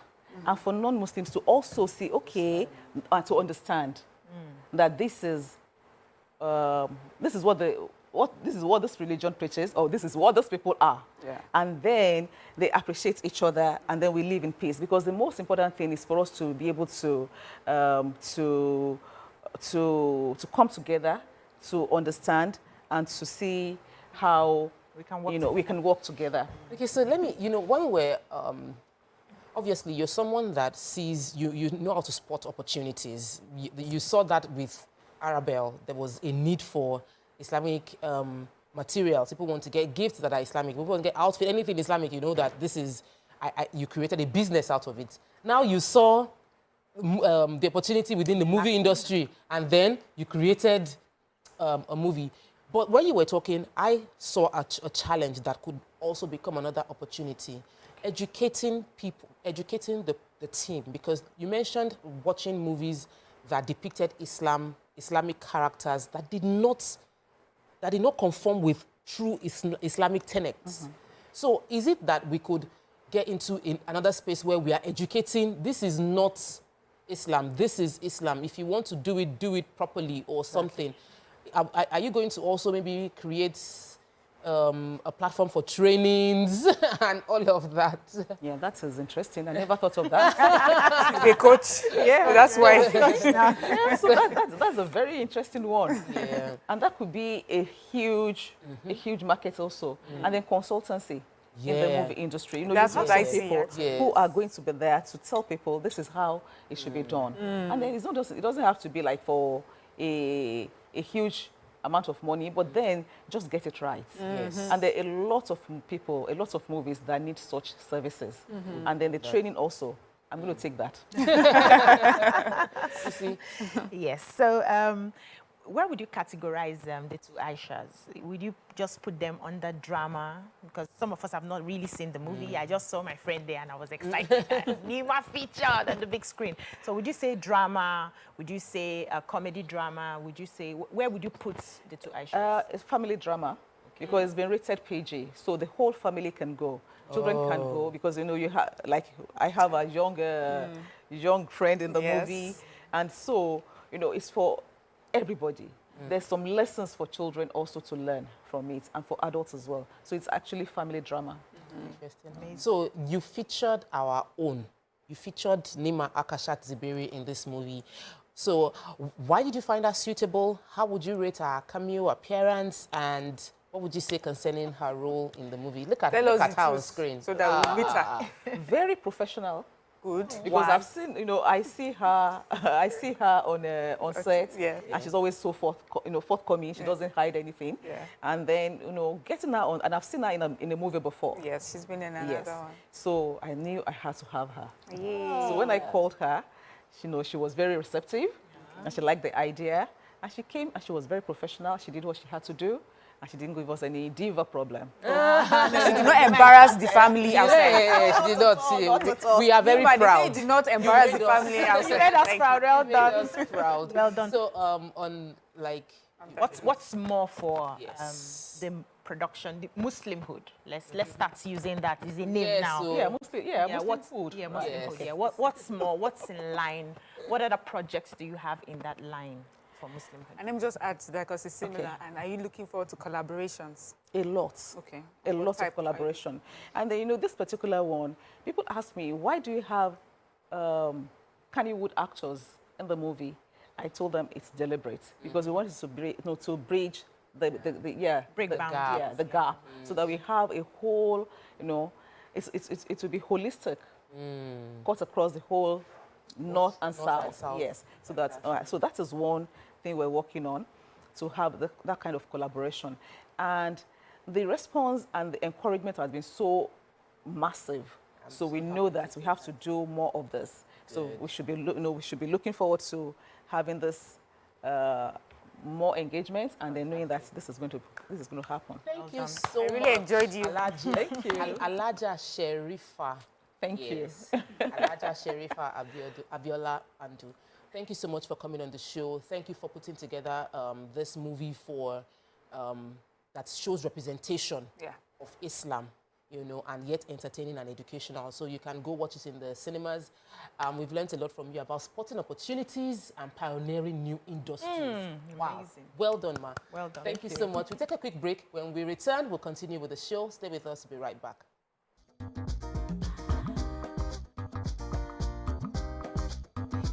and for non-Muslims to also see, okay, and to understand that this is what this religion preaches, or this is what those people are. Yeah. And then they appreciate each other, and then we live in peace. Because the most important thing is for us to be able to come together, to understand, and to see how we can work together. Okay, so let me, when we're, obviously you're someone that sees, you know how to spot opportunities. You saw that with Arabelle. There was a need for Islamic materials. People want to get gifts that are Islamic. People want to get outfit, anything Islamic. You know that this is, you created a business out of it. Now you saw the opportunity within the movie industry, and then you created a movie. But when you were talking, I saw a challenge that could also become another opportunity. Educating people, educating the team, because you mentioned watching movies that depicted Islamic characters that did not conform with true Islamic tenets. So is it that we could get into another space where we are educating, this is not Islam, this is Islam. If you want to do it properly or something. Are you going to also maybe create a platform for trainings and all of that? Yeah, that is interesting. I never thought of that. The coach. Yeah, so that's why. Yeah, so that's a very interesting one. Yeah. And that could be a huge market also. And then consultancy in the movie industry. That's what I see. People who are going to be there to tell people this is how it should be done. And then it doesn't have to be like for a huge amount of money, but then just get it right. Yes. And there are a lot of people, a lot of movies that need such services. And then the training also. I'm going to take that. You see? Yes. So where would you categorize the two Aishas? Would you just put them under drama? Because some of us have not really seen the movie. I just saw my friend there and I was excited. Nima featured on the big screen. So would you say drama? Would you say a comedy drama? Would you say, where would you put the two Aishas? It's family drama because it's been rated PG, so the whole family can go. Children can go because, you know, you have, like, I have a young friend in the movie. And so, you know, it's for everybody. There's some lessons for children also to learn from it and for adults as well. So it's actually family drama. Interesting. So you featured our own. You featured Nima Akashat Zibiri in this movie. So why did you find her suitable? How would you rate her cameo appearance? And what would you say concerning her role in the movie? Look at her on screen. So that we'll meet her. Very professional. Good. Because I've seen, you know, I see her on set, and she's always so forthcoming. She doesn't hide anything. And then, you know, getting her on, and I've seen her in a movie before. Yes, she's been in another one. So I knew I had to have her. So when I called her, you know, she was very receptive, and she liked the idea, and she came and she was very professional. She did what she had to do. And she didn't give us any diva problem. She did not embarrass the family outside. Yeah, she did not. We are very proud. She did not embarrass the family outside. You made us proud. Well done. Proud. Well done. So, on like, what's more for the production, the Muslimhood? Let's start using that. Is a name now. So Muslim food. Yeah, Muslimhood. Yeah. What's more? What's in line? What other projects do you have in that line for Muslimhood? And let me just add to that because it's similar. And are you looking forward to collaborations? A lot. Okay. A lot of collaboration. And then, you know, this particular one, people ask me, why do you have Kannywood actors in the movie? I told them it's deliberate because we wanted to bridge the gap, so that we have a whole, you know, it will be holistic, cut across the whole north and south. Yes, so that is one thing we're working on, to have that kind of collaboration, and the response and the encouragement has been so massive. So we know that we have to do more of this. So we should be looking forward to having this more engagement, and then knowing that this is going to happen. Thank you so much. I really enjoyed you. Thank you. Alaja Sherifa. Thank you. Alaja Sherifa Abiola Andu. Thank you so much for coming on the show. Thank you for putting together this movie that shows representation of Islam, you know, and yet entertaining and educational. So you can go watch it in the cinemas. We've learned a lot from you about spotting opportunities and pioneering new industries. Wow. Amazing. Well done, ma. Well done. Thank you so much. We'll take a quick break. When we return, we'll continue with the show. Stay with us. We'll be right back.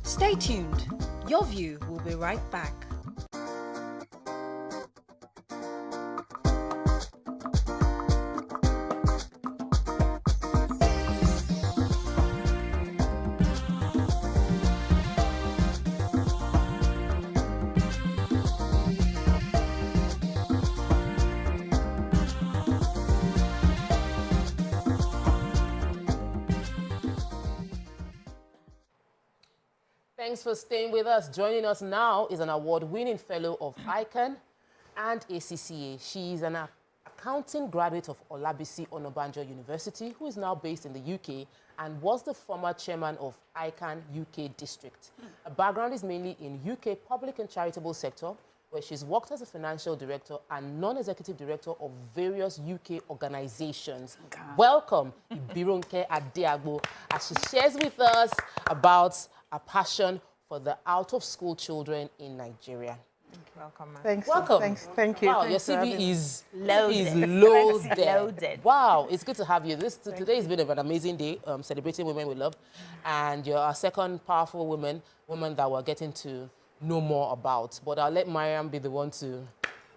Stay tuned. Your View will be right back. Thanks for staying with us. Joining us now is an award-winning fellow of ICANN and ACCA. She is an accounting graduate of Olabisi Onabanjo University, who is now based in the UK and was the former chairman of ICANN UK District. Her background is mainly in UK public and charitable sector, where she's worked as a financial director and non-executive director of various UK organizations. Welcome, Ibironke Adeagbo, as she shares with us about a passion for the out-of-school children in Nigeria. Welcome, man. Thanks. Welcome. Thanks. Thank you. Wow, Thanks your for CV having me. is Loaded. loaded. Wow, it's good to have you. Today has been an amazing day, celebrating women we love, and you're our second powerful woman that we're getting to know more about. But I'll let Mariam be the one to.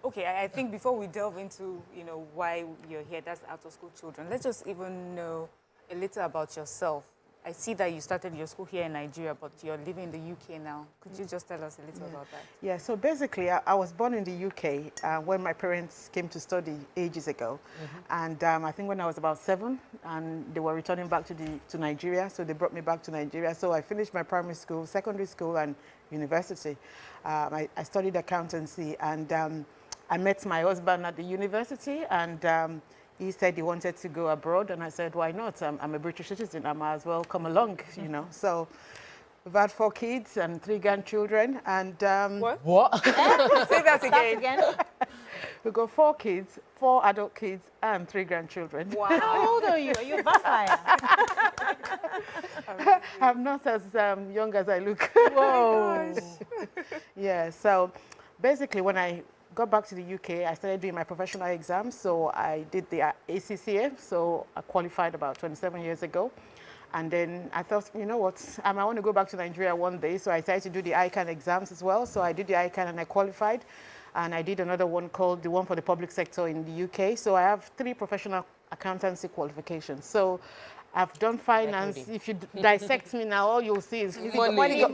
Okay, I think before we delve into, you know, why you're here, that's out-of-school children, let's just even know a little about yourself. I see that you started your school here in Nigeria, but you're living in the UK now. Could you just tell us a little about that? Yeah, so basically, I was born in the UK when my parents came to study ages ago. And I think when I was about 7, and they were returning back to Nigeria, so they brought me back to Nigeria. So I finished my primary school, secondary school, and university. I studied accountancy, and I met my husband at the university, and he said he wanted to go abroad, and I said, why not? I'm a British citizen, I might as well come along, you know. So we've had 4 kids and 3 grandchildren, and What? Say that again. we've got 4 kids, 4 adult kids, and 3 grandchildren. Wow. How old are you? Are you a vampire? I'm not as young as I look. Whoa. Yeah, so basically when I got back to the UK, I started doing my professional exams. So I did the ACCA, so I qualified about 27 years ago. And then I thought, you know what, I might want to go back to Nigeria one day. So I decided to do the ICANN exams as well. So I did the ICANN and I qualified. And I did another one called the one for the public sector in the UK. So I have 3 professional accountancy qualifications. So I've done finance. If you dissect me now, all you'll see is Money.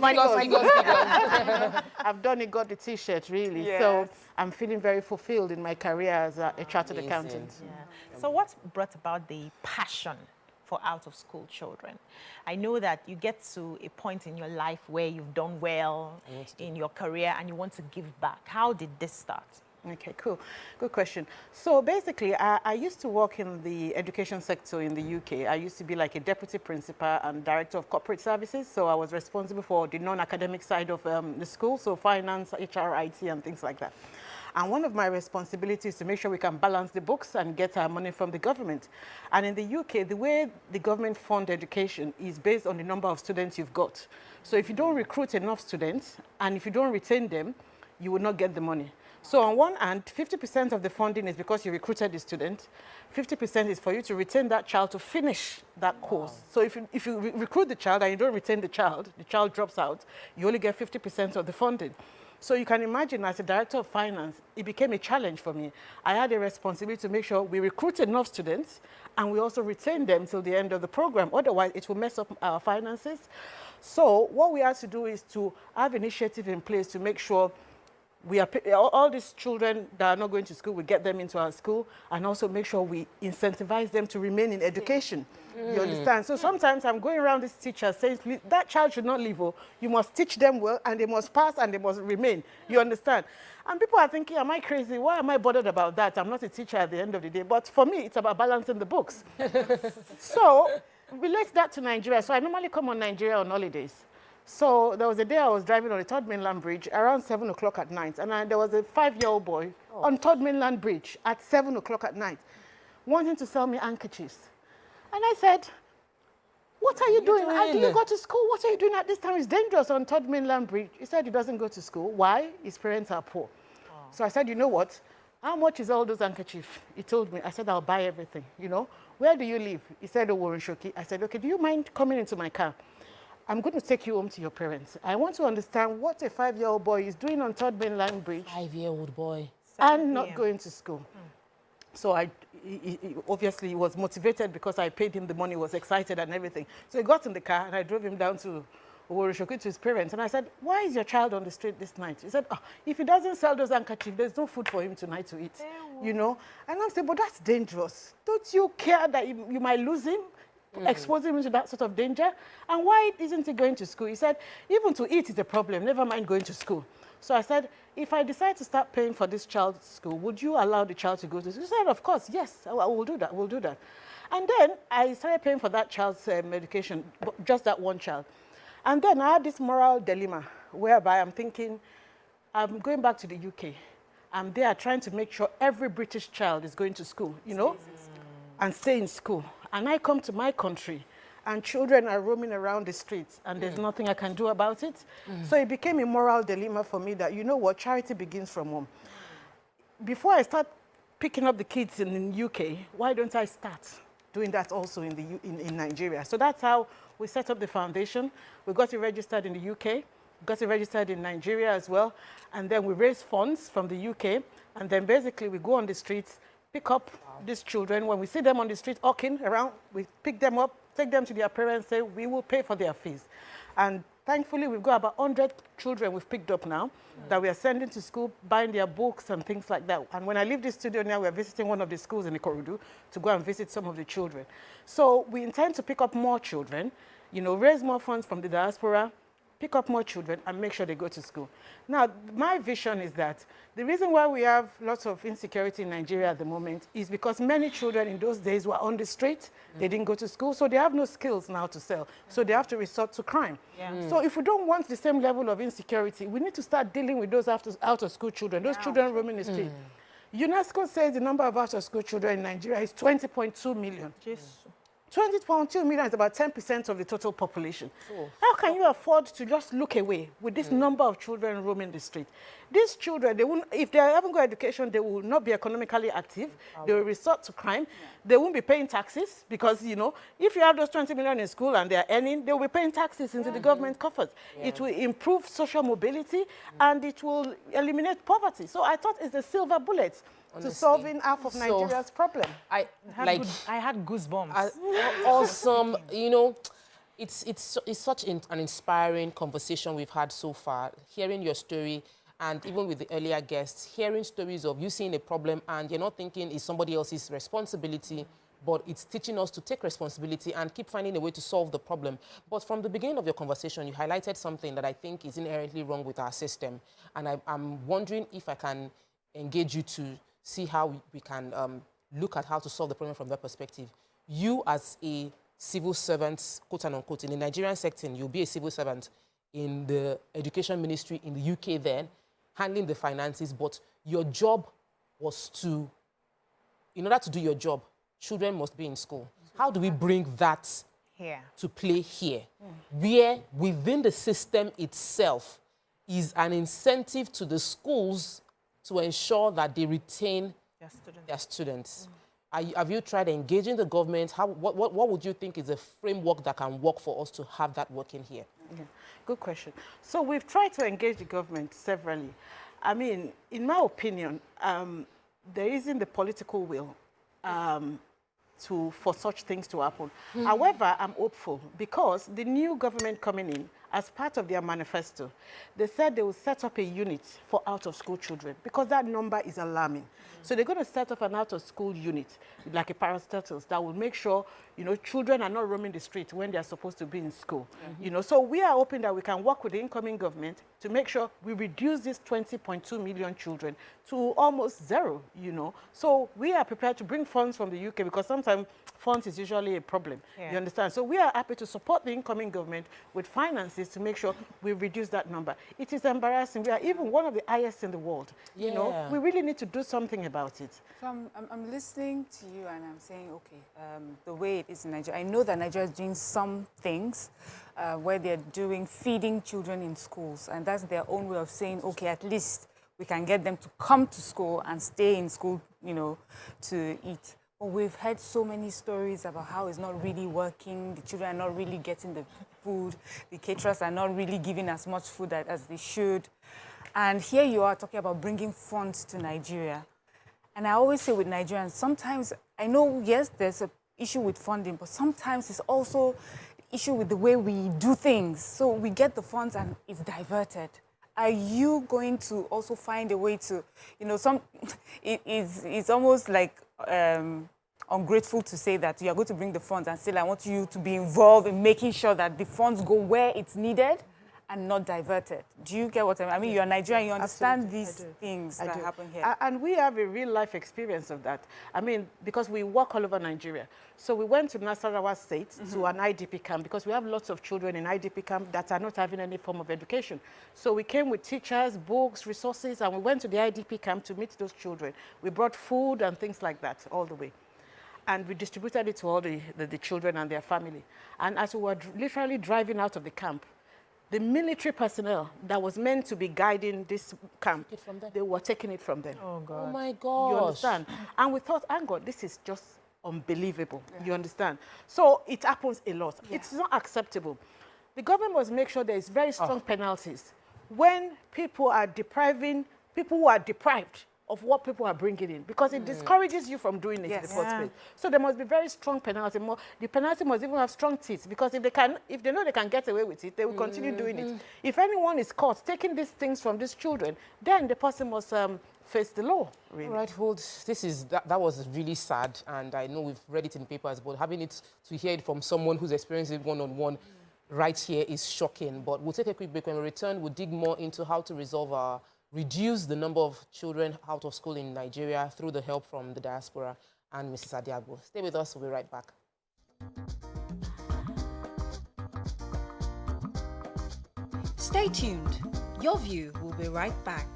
I've done it, got the T-shirt, really. Yes. So I'm feeling very fulfilled in my career as a chartered Amazing. accountant. Yeah. So what brought about the passion for out-of-school children? I know that you get to a point in your life where you've done well in your career and you want to give back. How did this start? Okay, cool. Good question. So basically, I used to work in the education sector in the UK. I used to be like a deputy principal and director of corporate services. So I was responsible for the non-academic side of the school, so finance, HR, IT, and things like that. And one of my responsibilities is to make sure we can balance the books and get our money from the government. And in the UK, the way the government fund education is based on the number of students you've got. So if you don't recruit enough students, and if you don't retain them, you will not get the money. So on one hand, 50% of the funding is because you recruited the student. 50% is for you to retain that child to finish that course. So if you recruit the child and you don't retain the child drops out, you only get 50% of the funding. So you can imagine, as a director of finance, it became a challenge for me. I had a responsibility to make sure we recruit enough students and we also retain them till the end of the program. Otherwise, it will mess up our finances. So what we had to do is to have initiative in place to make sure we are, all these children that are not going to school, we get them into our school, and also make sure we incentivize them to remain in education. You understand? So sometimes I'm going around this teacher saying, please, that child should not leave. You must teach them well, and they must pass, and they must remain. You understand? And people are thinking, am I crazy? Why am I bothered about that? I'm not a teacher at the end of the day. But for me, it's about balancing the books. So relate that to Nigeria. So I normally come on Nigeria on holidays. So there was a day I was driving on the 3rd Mainland Bridge around 7 o'clock at night, and there was a 5-year-old boy on 3rd Mainland Bridge at 7 o'clock at night wanting to sell me handkerchiefs. And I said, what are you doing? Do you go to school? What are you doing at this time? It's dangerous on 3rd Mainland Bridge. He said he doesn't go to school. Why? His parents are poor. So I said, you know what? How much is all those handkerchiefs? He told me. I said, I'll buy everything, you know. Where do you live? He said, Warren Shoki. I said, okay, do you mind coming into my car? I'm going to take you home to your parents. I want to understand what a 5-year-old boy is doing on 3rd Mainland Bridge. 5-year-old boy. And not going to school. So obviously he was motivated because I paid him the money, was excited and everything. So he got in the car and I drove him down to Oworoshoki to his parents. And I said, why is your child on the street this night? He said, if he doesn't sell those handkerchiefs, there's no food for him tonight to eat. You know? And I'm saying, but that's dangerous. Don't you care that you might lose him? Expose him to that sort of danger? And why isn't he going to school? He said, even to eat is a problem, never mind going to school. So I said, if I decide to start paying for this child's school, would you allow the child to go to school? He said, of course, yes, I will do that, we'll do that. And then I started paying for that child's medication, just that one child. And then I had this moral dilemma, whereby I'm thinking, I'm going back to the UK. I'm there trying to make sure every British child is going to school, you know, and stay in school. And I come to my country, and children are roaming around the streets, and there's nothing I can do about it. So it became a moral dilemma for me that, you know what, charity begins from home. Before I start picking up the kids in the UK, why don't I start doing that also in Nigeria? So that's how we set up the foundation. We got it registered in the UK, got it registered in Nigeria as well, and then we raise funds from the UK, and then basically we go on the streets, pick up these children. When we see them on the street hawking around, we pick them up, take them to their parents, say, we will pay for their fees. And thankfully, we've got about 100 children we've picked up now that we are sending to school, buying their books and things like that. And when I leave this studio now, we are visiting one of the schools in Ikorodu to go and visit some of the children. So we intend to pick up more children, you know, raise more funds from the diaspora, pick up more children and make sure they go to school. Now, my vision is that the reason why we have lots of insecurity in Nigeria at the moment is because many children in those days were on the street, they didn't go to school, so they have no skills now to sell. So they have to resort to crime. So if we don't want the same level of insecurity, we need to start dealing with those out-of-school children, those children roaming the street. UNESCO says the number of out-of-school children in Nigeria is 20.2 million. 20.2 million is about 10% of the total population. How can you afford to just look away with this number of children roaming the street? These children, they won't, if they haven't got education, they will not be economically active. They will resort to crime. They won't be paying taxes because, you know, if you have those 20 million in school and they are earning, they will be paying taxes into the government coffers. It will improve social mobility and it will eliminate poverty. So I thought it's a silver bullet to solving half of Nigeria's problem. I had goosebumps. Awesome. You know, it's such an inspiring conversation we've had so far. Hearing your story, and even with the earlier guests, hearing stories of you seeing a problem and you're not thinking it's somebody else's responsibility, but it's teaching us to take responsibility and keep finding a way to solve the problem. But from the beginning of your conversation, you highlighted something that I think is inherently wrong with our system. And I'm wondering if I can engage you to see how we can look at how to solve the problem from that perspective. You as a civil servant, quote and unquote, in the Nigerian sector, you'll be a civil servant in the education ministry in the UK then, handling the finances, but your job was to, in order to do your job, children must be in school. How do we bring that Here. to play here, where within the system itself is an incentive to the schools to ensure that they retain their students? Have you tried engaging the government? What would you think is a framework that can work for us to have that working here? Yeah. Good question. So we've tried to engage the government severally. I mean, in my opinion, there isn't the political will for such things to happen. However, I'm hopeful because the new government coming in, as part of their manifesto, they said they will set up a unit for out-of-school children because that number is alarming. So they're going to set up an out-of-school unit, like a parastatus, that will make sure, you know, children are not roaming the street when they're supposed to be in school. You know, so we are hoping that we can work with the incoming government to make sure we reduce these 20.2 million children to almost zero, you know. So we are prepared to bring funds from the UK because sometimes funds is usually a problem. You understand? So we are happy to support the incoming government with finances to make sure we reduce that number. It is embarrassing. We are even one of the highest in the world. You know, we really need to do something about it. So I'm listening to you and I'm saying, okay, the way it is in Nigeria, I know that Nigeria is doing some things where they're feeding children in schools, and that's their own way of saying, okay, at least we can get them to come to school and stay in school, you know, to eat. But we've heard so many stories about how it's not really working, the children are not really getting the food, the caterers are not really giving as much food as they should. And here you are talking about bringing funds to Nigeria. And I always say with Nigerians, sometimes, I know, yes, there's an issue with funding, but sometimes it's also issue with the way we do things. So we get the funds and it's diverted. Are you going to also find a way to, you know, it's almost like ungrateful to say that you are going to bring the funds and say, I want you to be involved in making sure that the funds go where it's needed and not diverted. Do you get what I mean? I mean, you're Nigerian, you understand these things that happen here. And we have a real life experience of that. I mean, because we work all over Nigeria. So we went to Nasarawa State to an IDP camp because we have lots of children in IDP camp that are not having any form of education. So we came with teachers, books, resources, and we went to the IDP camp to meet those children. We brought food and things like that all the way. And we distributed it to all the children and their family. And as we were literally driving out of the camp, the military personnel that was meant to be guiding this camp, they were taking it from them. Oh, God. Oh, my gosh. You understand? And we thought, hang on, this is just unbelievable. You understand? So it happens a lot. It's not acceptable. The government must make sure there is very strong penalties. When people are depriving, people who are deprived of what people are bringing in, because it discourages you from doing it in the first place. So there must be very strong penalty. The penalty must even have strong teeth, because if they know they can get away with it, they will continue doing it. If anyone is caught taking these things from these children, then the person must face the law. Really. All right, Hold. That was really sad, and I know we've read it in papers, but having it to hear it from someone who's experienced it one-on-one right here is shocking. But we'll take a quick break. When we return, we'll dig more into how to reduce the number of children out of school in Nigeria through the help from the diaspora and Mrs. Adeyileka. Stay with us. We'll be right back. Stay tuned. Your View will be right back.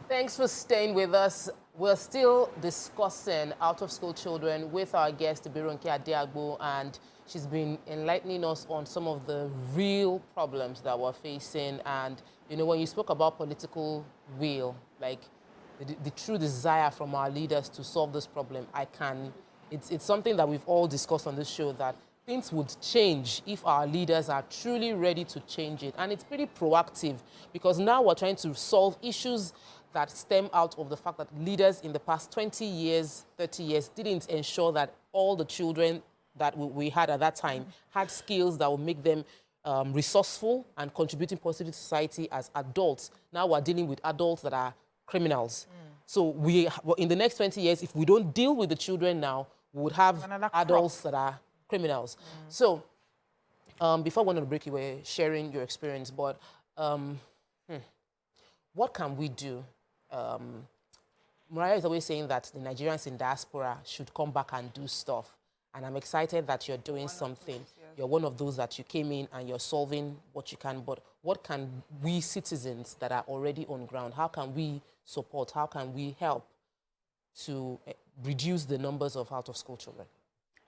Thanks for staying with us. We're still discussing out-of-school children with our guest, Bironke Adeyileka, and she's been enlightening us on some of the real problems that we're facing. And, you know, when you spoke about political will, like the true desire from our leaders to solve this problem, it's something that we've all discussed on this show, that things would change if our leaders are truly ready to change it. And it's pretty proactive, because now we're trying to solve issues that stem out of the fact that leaders in the past 20 years, 30 years didn't ensure that all the children that we had at that time had skills that would make them resourceful and contributing positively to society as adults. Now we're dealing with adults that are criminals. So in the next 20 years, if we don't deal with the children now, we would have adults that are criminals. So before we went on the break, you were sharing your experience, but what can we do? Mariah is always saying that the Nigerians in diaspora should come back and do stuff. And I'm excited that you're doing something. You're one of those that you came in and you're solving what you can. But what can we citizens that are already on ground, how can we support, how can we help to reduce the numbers of out-of-school children?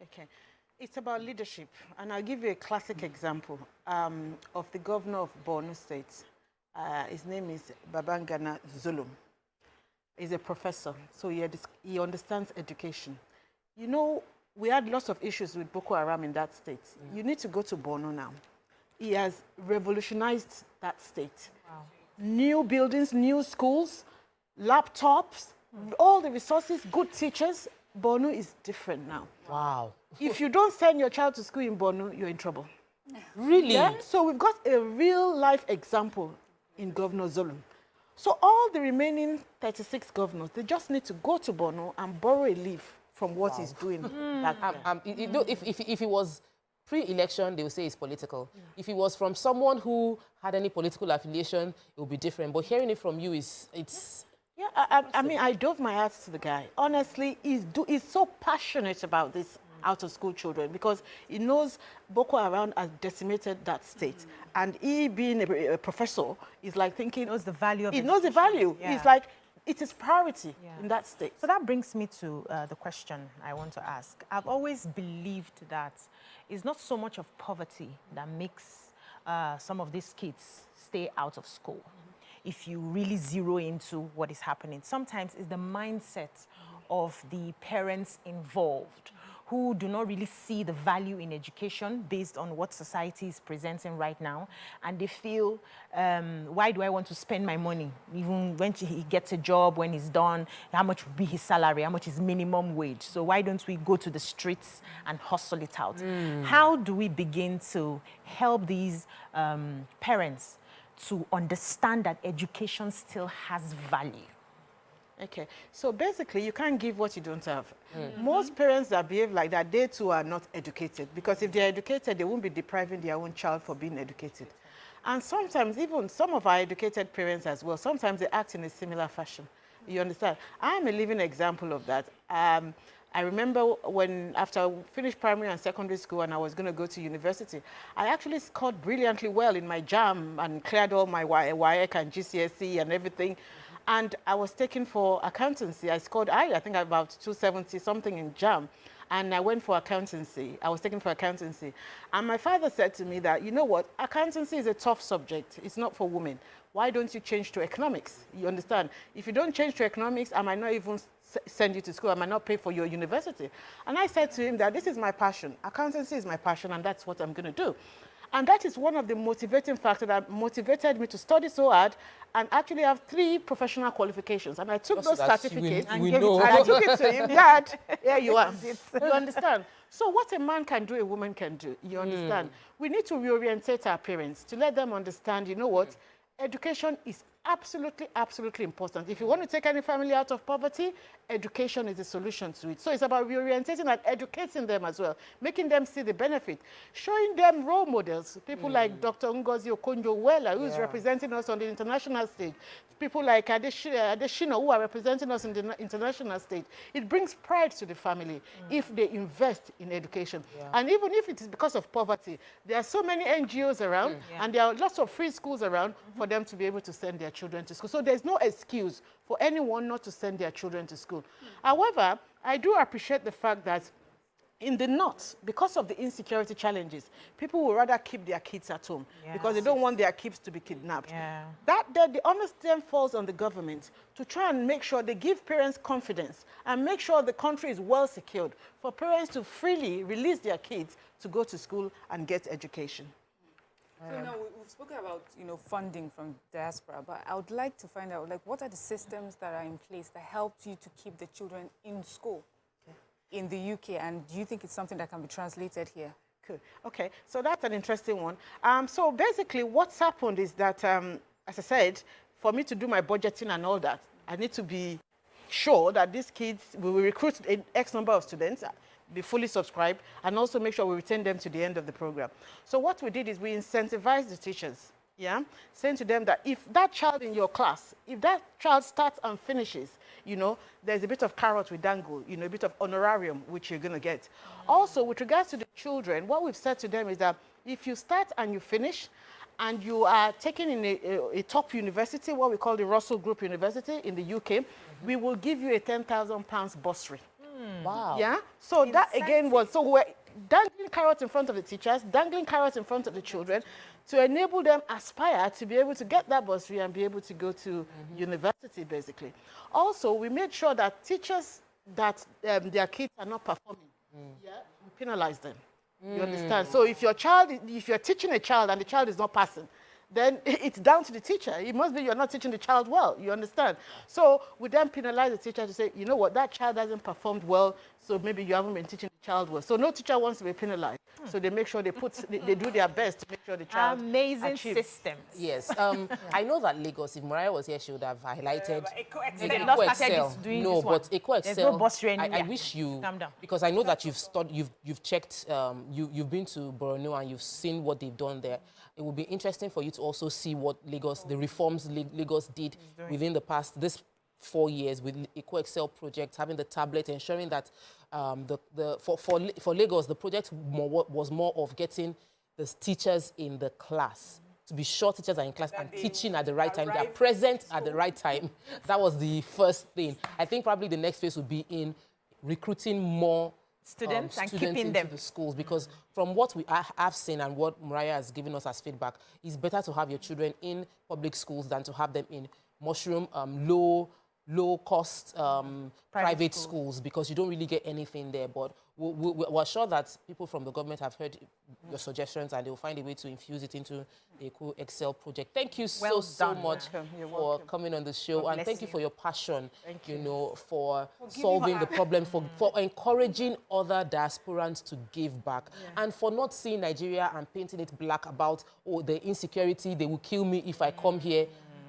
Okay. It's about leadership. And I'll give you a classic example of the governor of Borno State. His name is Babangana Zulum. He's a professor, so he understands education. You know, we had lots of issues with Boko Haram in that state. You need to go to Borno now. He has revolutionized that state. Wow. New buildings, new schools, laptops, all the resources, good teachers. Borno is different now. Wow. If you don't send your child to school in Borno, you're in trouble. Really? Yeah? So we've got a real-life example in Governor Zulum. So all the remaining 36 governors, they just need to go to Borno and borrow a leaf from what he's doing back there. If it was pre-election, they would say it's political. If it was from someone who had any political affiliation, it would be different. But hearing it from you it's... Yeah, I mean, I dove my heart to the guy. Honestly, he's so passionate about this out-of-school children, because he knows Boko Haram has decimated that state. And he, being a professor, is like thinking... He knows the value of it. He knows the value. Yeah. He's like, it is priority in that state. So that brings me to the question I want to ask. I've always believed that it's not so much of poverty that makes some of these kids stay out of school. If you really zero into what is happening, sometimes it's the mindset of the parents involved, who do not really see the value in education based on what society is presenting right now. And they feel, why do I want to spend my money? Even when he gets a job, when he's done, how much will be his salary? How much is minimum wage? So why don't we go to the streets and hustle it out? How do we begin to help these parents to understand that education still has value? Okay, so basically you can't give what you don't have. Most parents that behave like that, they too are not educated, because if they're educated, they won't be depriving their own child for being educated. And sometimes even some of our educated parents as well, sometimes they act in a similar fashion. You understand? I'm a living example of that. I remember when, after I finished primary and secondary school and I was going to go to university, I actually scored brilliantly well in my JAM and cleared all my WAEC and GCSE and everything. And I was taken for accountancy. I scored high, I think about 270 something in JAM. And I went for accountancy. I was taken for accountancy. And my father said to me that, you know what, accountancy is a tough subject. It's not for women. Why don't you change to economics? You understand? If you don't change to economics, I might not even send you to school. I might not pay for your university. And I said to him that this is my passion. Accountancy is my passion, and that's what I'm going to do. And that is one of the motivating factors that motivated me to study so hard and actually have 3 professional qualifications. And I took those certificates and gave it to him. I took it to him. Dad, here you are. You understand? So what a man can do, a woman can do. You understand? We need to reorientate our parents to let them understand, you know what? Education is absolutely, absolutely important. If you want to take any family out of poverty, education is the solution to it. So it's about reorientating and educating them as well, making them see the benefit, showing them role models, people like Dr. Ngozi Okonjo-Iweala, who is representing us on the international stage, people like Adeshina, who are representing us in the international stage. It brings pride to the family if they invest in education. And even if it is because of poverty, there are so many NGOs around, and there are lots of free schools around for them to be able to send their children to school. So there's no excuse for anyone not to send their children to school. However, I do appreciate the fact that in the north, because of the insecurity challenges, people will rather keep their kids at home because they don't want their kids to be kidnapped. The onus then falls on the government to try and make sure they give parents confidence and make sure the country is well secured for parents to freely release their kids to go to school and get education. So now we've spoken about, you know, funding from diaspora, but I would like to find out, like, what are the systems that are in place that help you to keep the children in school in the UK, and do you think it's something that can be translated here? Good. Okay, so that's an interesting one. So basically what's happened is that, as I said, for me to do my budgeting and all that, I need to be sure that these kids, we will recruit an X number of students, be fully subscribed, and also make sure we retain them to the end of the program. So what we did is we incentivized the teachers, saying to them that if that child in your class, if that child starts and finishes, you know, there's a bit of carrot with dangle, you know, a bit of honorarium, which you're going to get. Also, with regards to the children, what we've said to them is that if you start and you finish, and you are taken in a top university, what we call the Russell Group University in the UK, we will give you a £10,000 bursary. Wow. Yeah. So that again was, so we're dangling carrots in front of the teachers, dangling carrots in front of the children to enable them aspire to be able to get that bursary and be able to go to university, basically. Also, we made sure that teachers that their kids are not performing, we penalize them. You understand? So if you're teaching a child and the child is not passing, then it's down to the teacher. It must be you're not teaching the child well, you understand? So we then penalize the teacher to say, you know what, that child hasn't performed well, so maybe you haven't been teaching the child well. So no teacher wants to be penalized. So they make sure they do their best to make sure the child Amazing achieves. systems. Yes. I know that Lagos, if Mariah was here, she would have highlighted maybe They've not Eco started Excel. doing No, this one. but Eco Excel. There's no bursary I anywhere. wish you, Calm down. because I know that you've checked, you've been to Borno and you've seen what they've done there. It would be interesting for you to also see what Lagos, the reforms Lagos did within the past, this 4 years with Eco Excel project, having the tablet, ensuring that for Lagos, the project was more of getting the teachers in the class. To be sure teachers are in class and teaching at the right time. They are present at the right time. That was the first thing. I think probably the next phase would be in recruiting more Students and keeping into them. the schools, because from what I've seen and what Mariah has given us as feedback, it's better to have your children in public schools than to have them in mushroom, low-cost private schools, because you don't really get anything there. But we're sure that people from the government have heard your suggestions and they'll find a way to infuse it into the Eco Excel project. Thank you so much for coming on the show, and thank you for your passion, you know, for solving the problem, for encouraging other diasporans to give back, and for not seeing Nigeria and painting it black about, oh, the insecurity, they will kill me if I come here.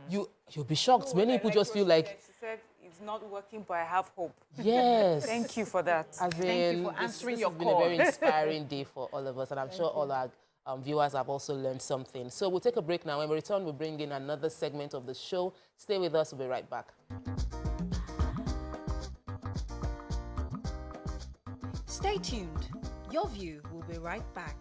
You'll be shocked. Many people just feel like, she said, it's not working, but I have hope. yes. Thank you for that. Thank you for answering your This has been a very inspiring day for all of us, and I'm sure all our viewers have also learned something. So we'll take a break now. When we return, we'll bring in another segment of the show. Stay with us. We'll be right back. Stay tuned. Your View will be right back.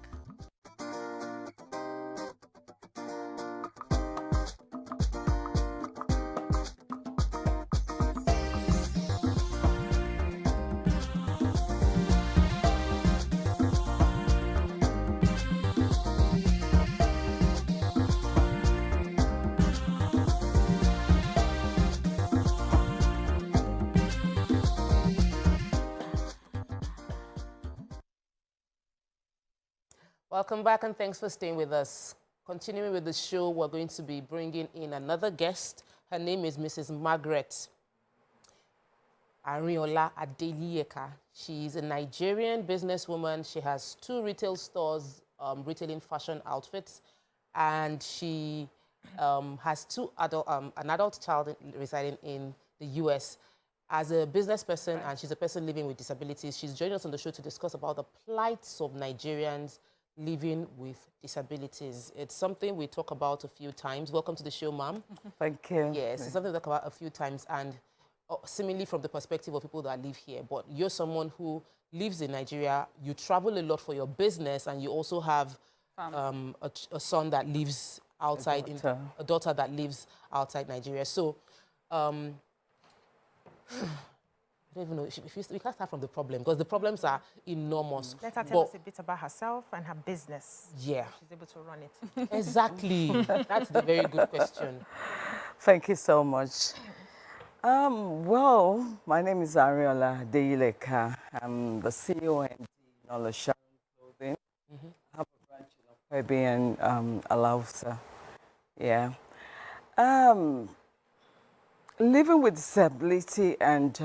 Welcome back and thanks for staying with us. Continuing with the show, we're going to be bringing in another guest. Her name is Mrs. Margaret Arinola Adeyileka. She's a Nigerian businesswoman. She has 2 retail stores retailing fashion outfits, and she has an adult child residing in the US. As a business person, and she's a person living with disabilities, she's joining us on the show to discuss about the plights of Nigerians living with disabilities. It's something we talk about a few times. Welcome to the show, ma'am. Thank you. Yes, it's something we talk about a few times, and similarly from the perspective of people that live here. But you're someone who lives in Nigeria, you travel a lot for your business, and you also have a son that lives outside, a daughter that lives outside Nigeria. So, I don't even know, we can't start from the problem, because the problems are enormous. Let her tell us a bit about herself and her business. Yeah. She's able to run it. Exactly. That's the very good question. Thank you so much. Well, my name is Arinola Adeyileka. I'm the CEO and MD of Sharon Clothing. I have a branch in Okwebi and Alausa. Yeah. Living with disability and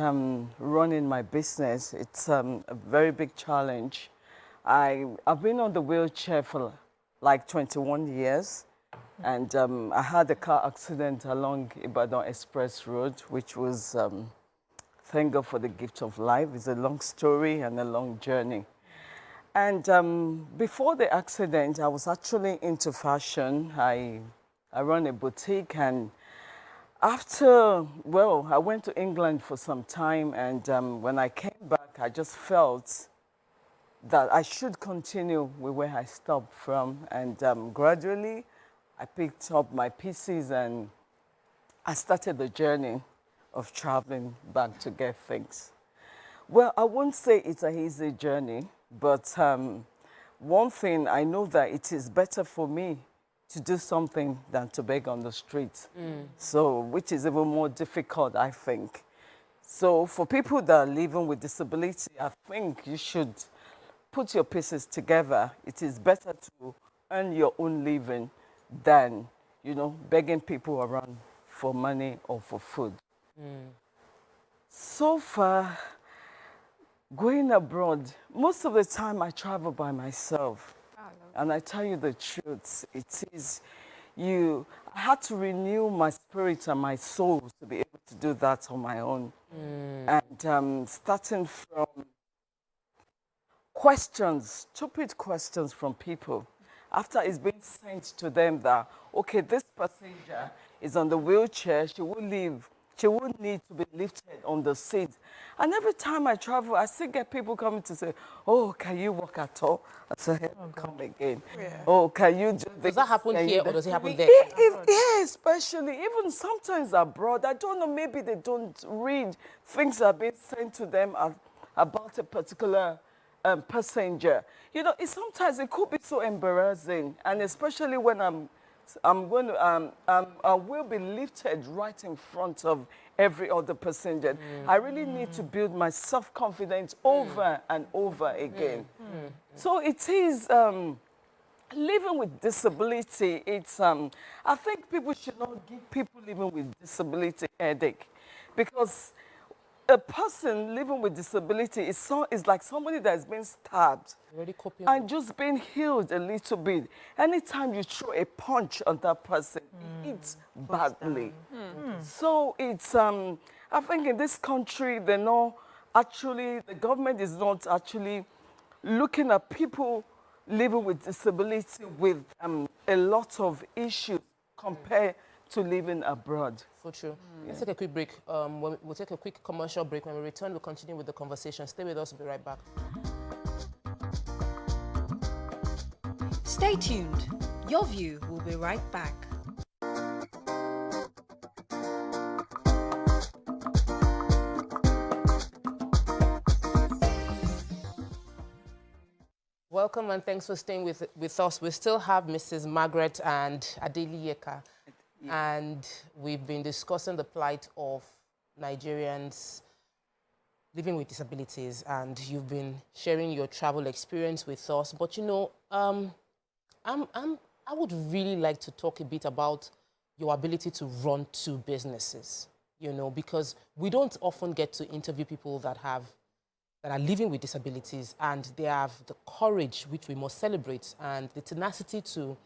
running my business, it's a very big challenge. I've been on the wheelchair for like 21 years. And I had a car accident along Ibadan Express Road, which was, thank God for the gift of life. It's a long story and a long journey. And before the accident, I was actually into fashion. I run a boutique, and after, well, I went to England for some time, and when I came back, I just felt that I should continue with where I stopped from, and gradually, I picked up my pieces and I started the journey of traveling back to get things. Well, I won't say it's an easy journey, but one thing I know, that it is better for me to do something than to beg on the street. So, which is even more difficult, I think. So for people that are living with disability, I think you should put your pieces together. It is better to earn your own living than, you know, begging people around for money or for food. So far, going abroad, most of the time I travel by myself. And I tell you the truth, it is I had to renew my spirit and my soul to be able to do that on my own. And starting from questions, stupid questions from people, after it's been sent to them that, okay, this passenger is on the wheelchair, she will need to be lifted on the seat. And every time I travel, I still get people coming to say, oh, can you walk at all? I say, come again. Yeah. Oh, can you do this? Does that happen here or does it happen there? Yeah, especially, even sometimes abroad, I don't know, maybe they don't read things that are being sent to them about a particular passenger. You know, sometimes it could be so embarrassing, and especially when I will be lifted right in front of every other passenger. I really need to build my self-confidence over and over again. So it is living with disability. It's I think people should not give people living with disability headache, because a person living with disability is like somebody that has been stabbed and just been healed a little bit. Anytime you throw a punch on that person, it hits badly. So it's, I think in this country, the government is not actually looking at people living with disability with a lot of issues compared to living abroad. So true. Let's take a quick break. We'll take a quick commercial break. When we return, we'll continue with the conversation. Stay with us. We'll be right back. Stay tuned. Your View will be right back. Welcome and thanks for staying with us. We still have Mrs. Margaret and Adeyileka. And we've been discussing the plight of Nigerians living with disabilities, and you've been sharing your travel experience with us. But you know, I would really like to talk a bit about your ability to run two businesses, you know, because we don't often get to interview people that are living with disabilities, and they have the courage, which we must celebrate, and the tenacity to,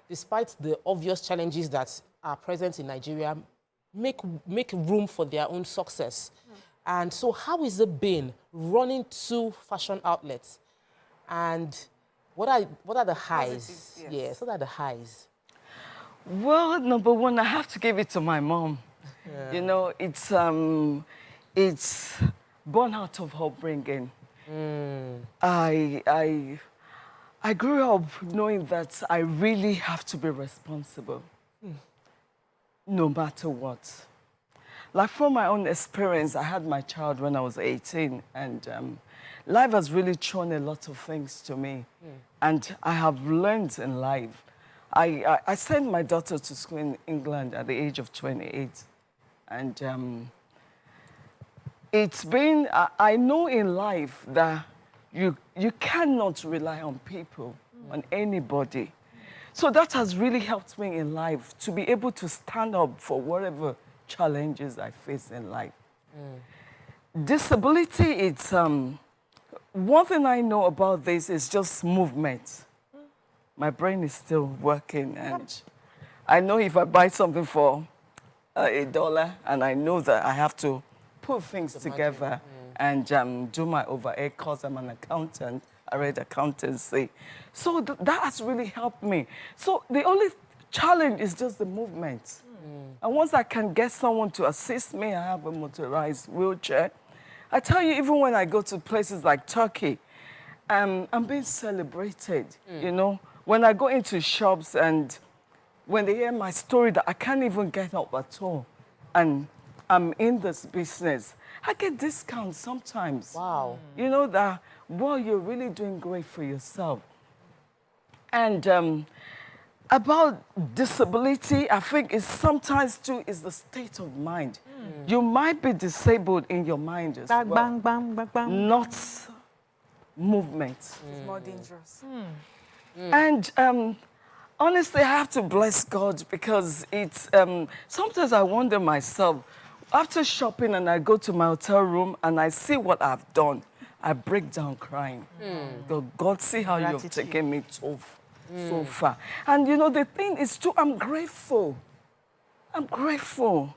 despite the obvious challenges that are present in Nigeria, make room for their own success. And so how is it been running two fashion outlets? And what are the highs? Positives, yes. Yes, what are the highs? Well, number one, I have to give it to my mom. Yeah. You know, it's born out of her bringing. I grew up knowing that I really have to be responsible, no matter what. Like from my own experience, I had my child when I was 18, and life has really thrown a lot of things to me. And I have learned in life. I sent my daughter to school in England at the age of 28. And it's been, I know in life that you cannot rely on people, on anybody. So that has really helped me in life to be able to stand up for whatever challenges I face in life. Disability, it's, one thing I know about this is just movement. My brain is still working, and I know if I buy something for $1, and I know that I have to put things together and do my overhead course. I'm an accountant. I read accountancy. So that has really helped me. So the only challenge is just the movement. And once I can get someone to assist me, I have a motorized wheelchair. I tell you, even when I go to places like Turkey, I'm being celebrated, you know. When I go into shops and when they hear my story that I can't even get up at all, and I'm in this business, I get discounts sometimes. Wow. You know that, well, you're really doing great for yourself. And about disability, I think it's sometimes too is the state of mind. You might be disabled in your mind as well, Bang, bang, bang, bang. not movement. It's more dangerous. And honestly, I have to bless God because it's, sometimes I wonder myself, after shopping and I go to my hotel room and I see what I've done, I break down crying. God, see how you've Gratitude. taken me so far. And you know, the thing is too, I'm grateful. I'm grateful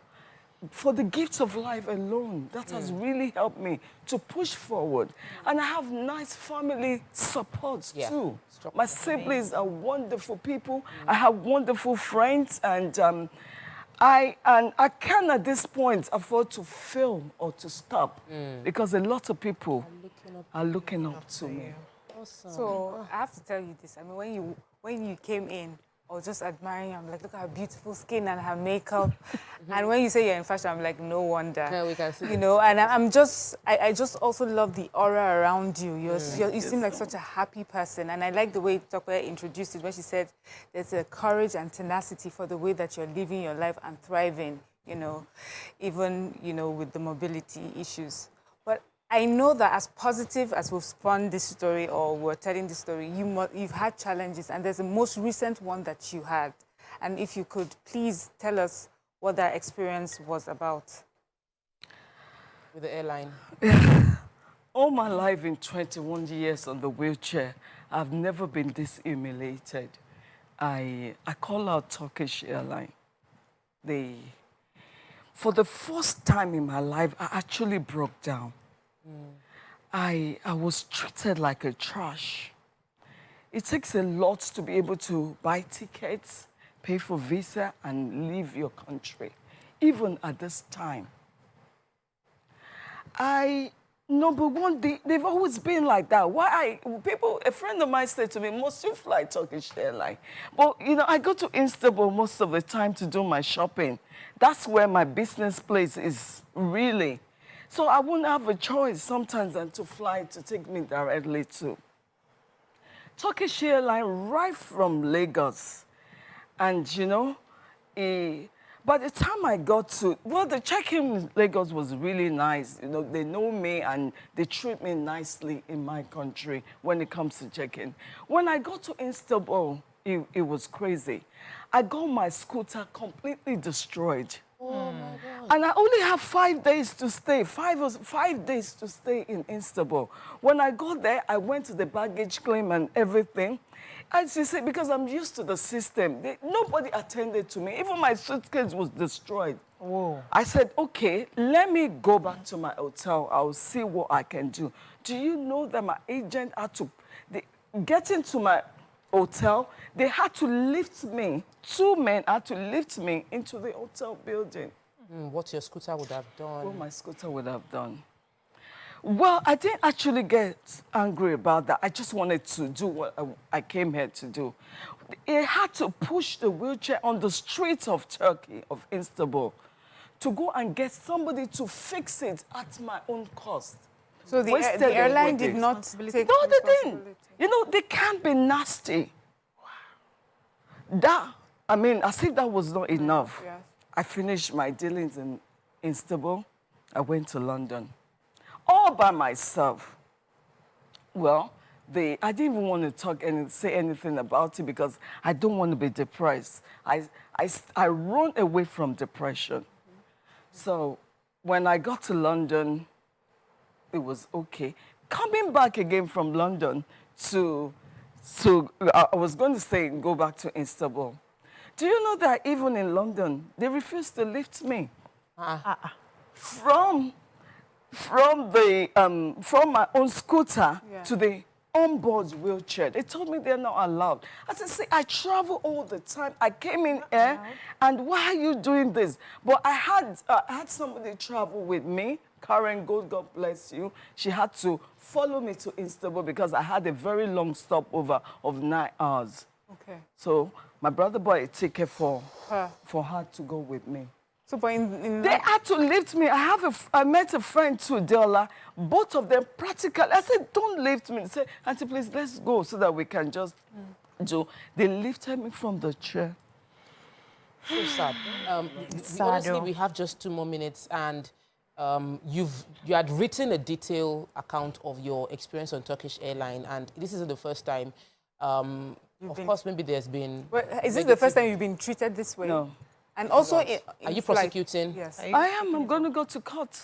for the gifts of life alone. That has really helped me to push forward. And I have nice family support too. My siblings are wonderful people. I have wonderful friends, and I can at this point afford to fail or to stop because a lot of people are looking up to me. Awesome. So I have to tell you this. I mean, when you came in, I was just admiring you. I'm like, look at her beautiful skin and her makeup. And when you say you're in fashion, I'm like, no wonder. Yeah, we can see. You know, and I just also love the aura around you. You seem like such a happy person. And I like the way Tokwe introduced it when she said there's a courage and tenacity for the way that you're living your life and thriving, you know, even, you know, with the mobility issues. But I know that as positive as we've spun this story or we're telling this story, you've had challenges, and there's a most recent one that you had. And if you could please tell us what that experience was about. With the airline. All my life in 21 years on the wheelchair, I've never been this humiliated. I call out Turkish Airline. For the first time in my life, I actually broke down. I was treated like a trash. It takes a lot to be able to buy tickets, pay for visa, and leave your country, even at this time. Number one, they've always been like that. A friend of mine said to me, must you fly Turkish Airline? But, you know, I go to Istanbul most of the time to do my shopping. That's where my business place is, really. So I wouldn't have a choice sometimes than to fly to take me directly to Turkish Airline right from Lagos. And, you know, By the time I got to, well, the check-in in Lagos was really nice. You know, they know me and they treat me nicely in my country when it comes to check-in. When I got to Istanbul, it was crazy. I got my scooter completely destroyed. Oh my God. And I only have 5 days to stay, 5 days to stay in Istanbul. When I got there, I went to the baggage claim and everything. As you say, because I'm used to the system, nobody attended to me. Even my suitcase was destroyed. Whoa. I said, okay, let me go back to my hotel. I'll see what I can do. Do you know that my agent had to, get into my hotel, they had to lift me. 2 men had to lift me into the hotel building. What your scooter would have done. What my scooter would have done. Well, I didn't actually get angry about that. I just wanted to do what I came here to do. It had to push the wheelchair on the streets of Turkey, of Istanbul, to go and get somebody to fix it at my own cost. So the airline did not take No, they didn't. responsibility. You know, they can't be nasty. That, I mean, as if that was not enough. Yes. I finished my dealings in Istanbul. I went to London, all by myself. Well, I didn't even want to talk and say anything about it because I don't want to be depressed. I run away from depression. So when I got to London, it was okay. Coming back again from London I was going to say go back to Istanbul. Do you know that even in London, they refused to lift me from my own scooter to the onboard wheelchair. They told me they're not allowed. I said, see, I travel all the time. I came in here, and why are you doing this? But I had somebody travel with me. Karen, God bless you. She had to follow me to Istanbul because I had a very long stopover of 9 hours. Okay. So my brother bought a ticket for her to go with me. So, but in They had to lift me. I met a friend too, Deola. Both of them practically. I said, don't lift me. They said, Auntie, please, let's go so that we can just do. They lifted me from the chair. So sad. Honestly, we have just 2 more minutes, and you had written a detailed account of your experience on Turkish airline, and this isn't the first time. Of course, maybe there's been. Well, is this the first time you've been treated this way? No. And also, Are you prosecuting? Yes. I am. I'm going to go to court.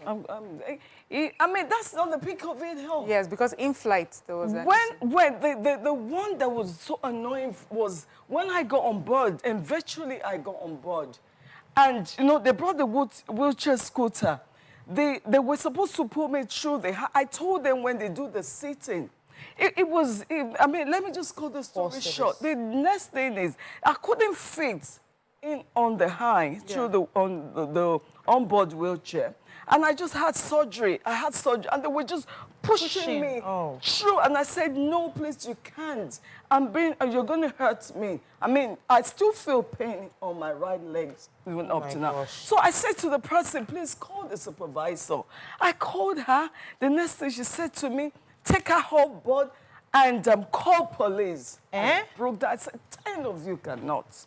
Okay. I mean, that's not the peak of it, hell. Yes, because in flight there was. When the one that was so annoying was when I got on board, and virtually I got on board, and you know they brought the wheelchair scooter. They were supposed to pull me through. I told them when they do the seating. I mean, let me just cut the story short. The next thing is I couldn't fit in on the high through the onboard wheelchair. And I just had surgery. And they were just pushing me through. And I said, no, please, you can't. You're going to hurt me. I mean, I still feel pain on my right leg even up to now. So I said to the person, please call the supervisor. I called her. The next thing she said to me, take her off board and call police. I broke that. I said, 10 of you cannot.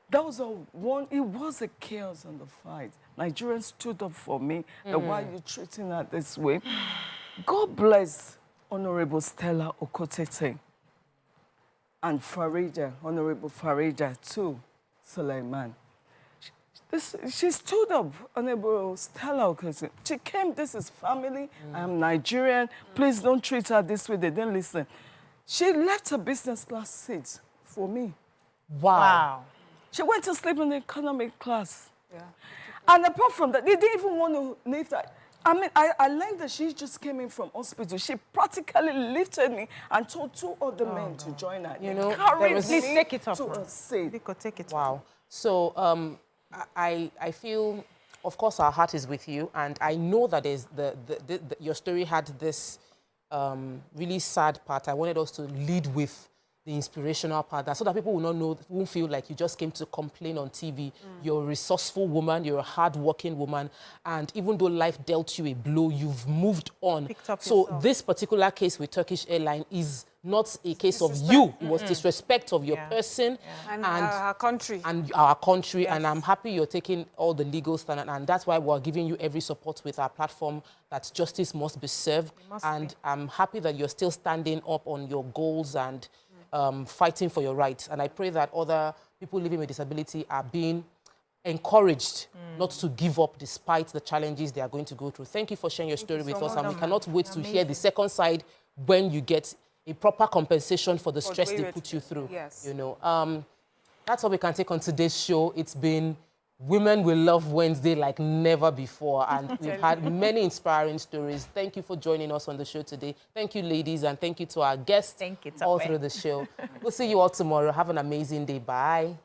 That was it was a chaos on the fight. Nigerians stood up for me. Why are you treating her this way? God bless Honorable Stella Okotete and Honorable Farida too, Suleiman. She stood up, Honorable Stella Okotete. She came, this is family, I'm Nigerian. Please don't treat her this way. They didn't listen. She left her business class seat for me. Wow. She went to sleep in the economy class. Yeah. And apart from that, they didn't even want to lift her. I mean, I learned that she just came in from hospital. She practically lifted me and told 2 other men to join her. You know, please take it up. To a seat. Take it. Wow. So I feel, of course, our heart is with you, and I know that there's your story had this really sad part. I wanted us to lead with the inspirational part, so that people will not know, won't feel like you just came to complain on TV. You're a resourceful woman, you're a hard-working woman, and even though life dealt you a blow, you've moved on. Picked up so yourself. this particular case with Turkish Airlines is not a case of you. It was disrespect of your Yeah. person And our country. and our country. Yes. And I'm happy you're taking all the legal stand, and that's why we're giving you every support with our platform that justice must be served. And I'm happy that you're still standing up on your goals and fighting for your rights. And I pray that other people living with disability are being encouraged not to give up despite the challenges they are going to go through. Thank you for sharing your story with us, and we cannot wait to hear the second side when you get a proper compensation for the stress they put you through. Yes. You know, that's all we can take on today's show. It's been Women Will Love Wednesday like never before, and we've had many inspiring stories. Thank you for joining us on the show today. Thank you, ladies, and thank you to our guests Thank you, all Tope. through the show. We'll see you all tomorrow. Have an amazing day. Bye.